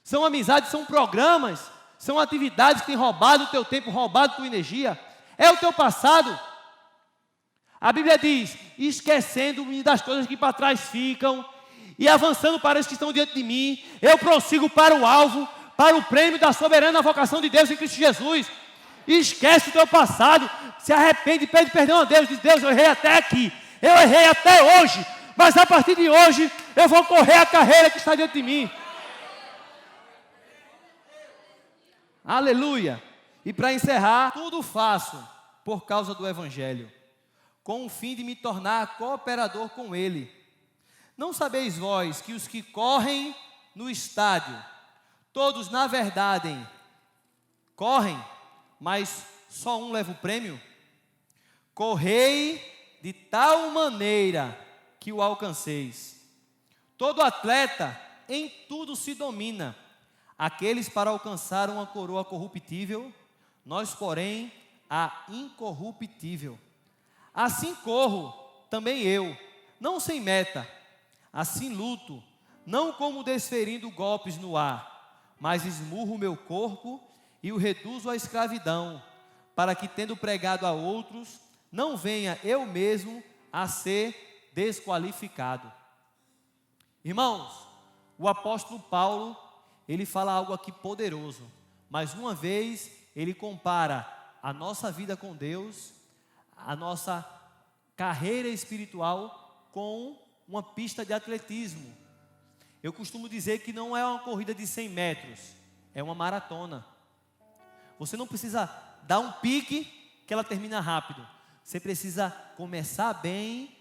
São amizades, são programas, são atividades que têm roubado o teu tempo, roubado a tua energia? É o teu passado? A Bíblia diz, esquecendo-me das coisas que para trás ficam e avançando para as que estão diante de mim, eu prossigo para o alvo, para o prêmio da soberana vocação de Deus em Cristo Jesus. Esquece o teu passado, se arrepende, pede perdão a Deus, diz, Deus, eu errei até aqui, eu errei até hoje, mas a partir de hoje, eu vou correr a carreira que está diante de mim. Aleluia. E para encerrar, tudo faço por causa do Evangelho, com o fim de me tornar cooperador com ele. Não sabeis vós que os que correm no estádio, todos na verdade correm, mas só um leva o prêmio? Correi de tal maneira que o alcanceis. Todo atleta em tudo se domina, aqueles para alcançar uma coroa corruptível, nós, porém, a incorruptível. Assim corro também eu, não sem meta, assim luto, não como desferindo golpes no ar, mas esmurro o meu corpo e o reduzo à escravidão, para que, tendo pregado a outros, não venha eu mesmo a ser desqualificado. Irmãos, o apóstolo Paulo, ele fala algo aqui poderoso, mas uma vez ele compara a nossa vida com Deus, a nossa carreira espiritual com uma pista de atletismo. Eu costumo dizer que não é uma corrida de 100 metros, é uma maratona. Você não precisa dar um pique que ela termina rápido. Você precisa começar bem,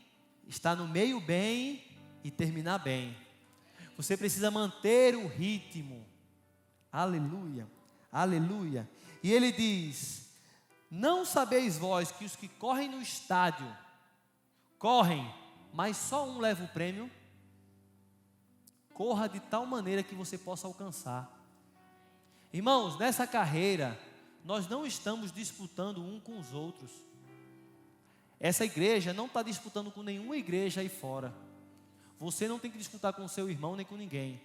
estar no meio bem e terminar bem. Você precisa manter o ritmo. Aleluia, aleluia. E ele diz, não sabeis vós que os que correm no estádio, correm, mas só um leva o prêmio? Corra de tal maneira que você possa alcançar. Irmãos, nessa carreira, nós não estamos disputando um com os outros. Essa igreja não está disputando com nenhuma igreja aí fora. Você não tem que disputar com o seu irmão nem com ninguém.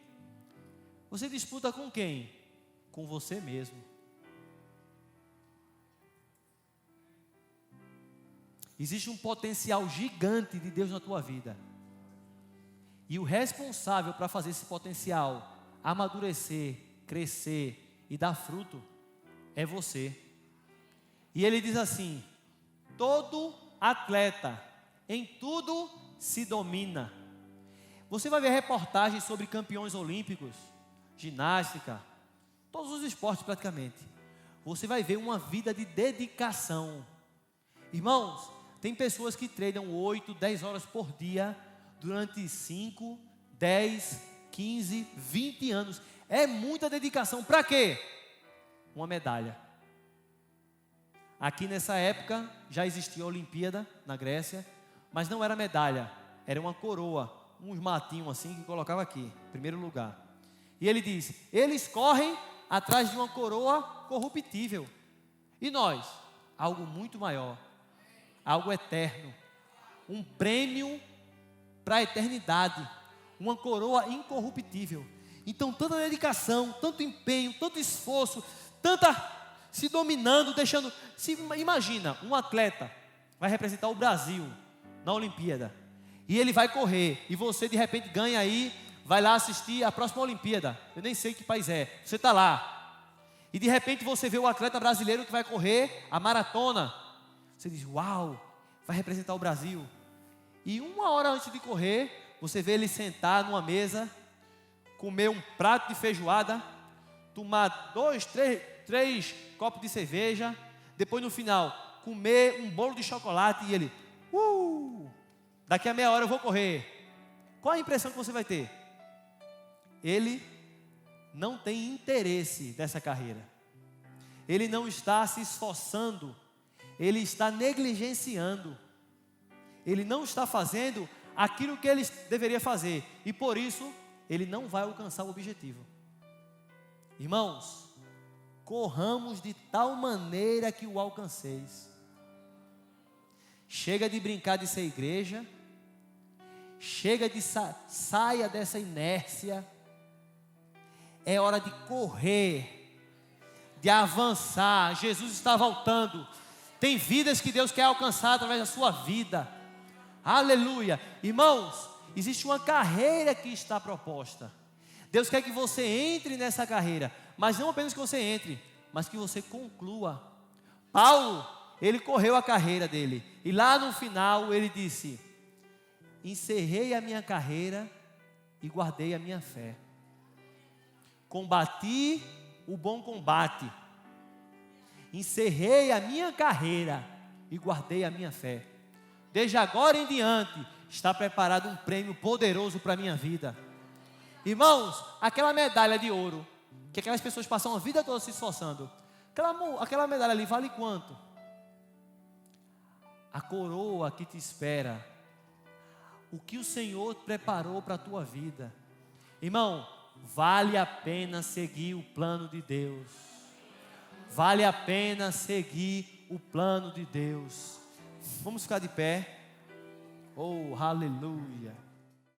Você disputa com quem? Com você mesmo. Existe um potencial gigante de Deus na tua vida. E o responsável para fazer esse potencial amadurecer, crescer e dar fruto é você. E ele diz assim, todo atleta em tudo se domina. Você vai ver reportagens sobre campeões olímpicos, ginástica, todos os esportes praticamente. Você vai ver uma vida de dedicação. Irmãos, tem pessoas que treinam 8, 10 horas por dia durante 5, 10, 15, 20 anos. É muita dedicação. Para quê? Uma medalha. Aqui nessa época já existia a Olimpíada na Grécia, mas não era medalha, era uma coroa, uns matinhos assim que colocava aqui, primeiro lugar. E ele diz, eles correm atrás de uma coroa corruptível. E nós? Algo muito maior, algo eterno, um prêmio para a eternidade, uma coroa incorruptível. Então, tanta dedicação, tanto empenho, tanto esforço, tanta se dominando, deixando. Imagina, um atleta vai representar o Brasil na Olimpíada, e ele vai correr, e você de repente ganha aí, vai lá assistir a próxima Olimpíada. Eu nem sei que país é, você está lá, e de repente você vê o atleta brasileiro que vai correr a maratona. Você diz, uau, vai representar o Brasil. E uma hora antes de correr, você vê ele sentar numa mesa, comer um prato de feijoada, tomar 2, 3 copos de cerveja, depois no final, comer um bolo de chocolate e ele, daqui a meia hora eu vou correr. Qual a impressão que você vai ter? Ele não tem interesse dessa carreira. Ele não está se esforçando, ele está negligenciando. Ele não está fazendo aquilo que ele deveria fazer, e por isso ele não vai alcançar o objetivo. Irmãos, corramos de tal maneira que o alcanceis. Chega de brincar de ser igreja, chega de saia dessa inércia. É hora de correr, de avançar. Jesus está voltando. Tem vidas que Deus quer alcançar através da sua vida. Aleluia. Irmãos, existe uma carreira que está proposta. Deus quer que você entre nessa carreira, mas não apenas que você entre, mas que você conclua. Paulo, ele correu a carreira dele, e lá no final ele disse: encerrei a minha carreira e guardei a minha fé. Combati o bom combate, encerrei a minha carreira e guardei a minha fé. Desde agora em diante, está preparado um prêmio poderoso para a minha vida. Irmãos, aquela medalha de ouro, que aquelas pessoas passam a vida toda se esforçando, aquela medalha ali vale quanto? A coroa que te espera, o que o Senhor preparou para a tua vida. Irmão, vale a pena seguir o plano de Deus. Vale a pena seguir o plano de Deus. Vamos ficar de pé. Oh, aleluia.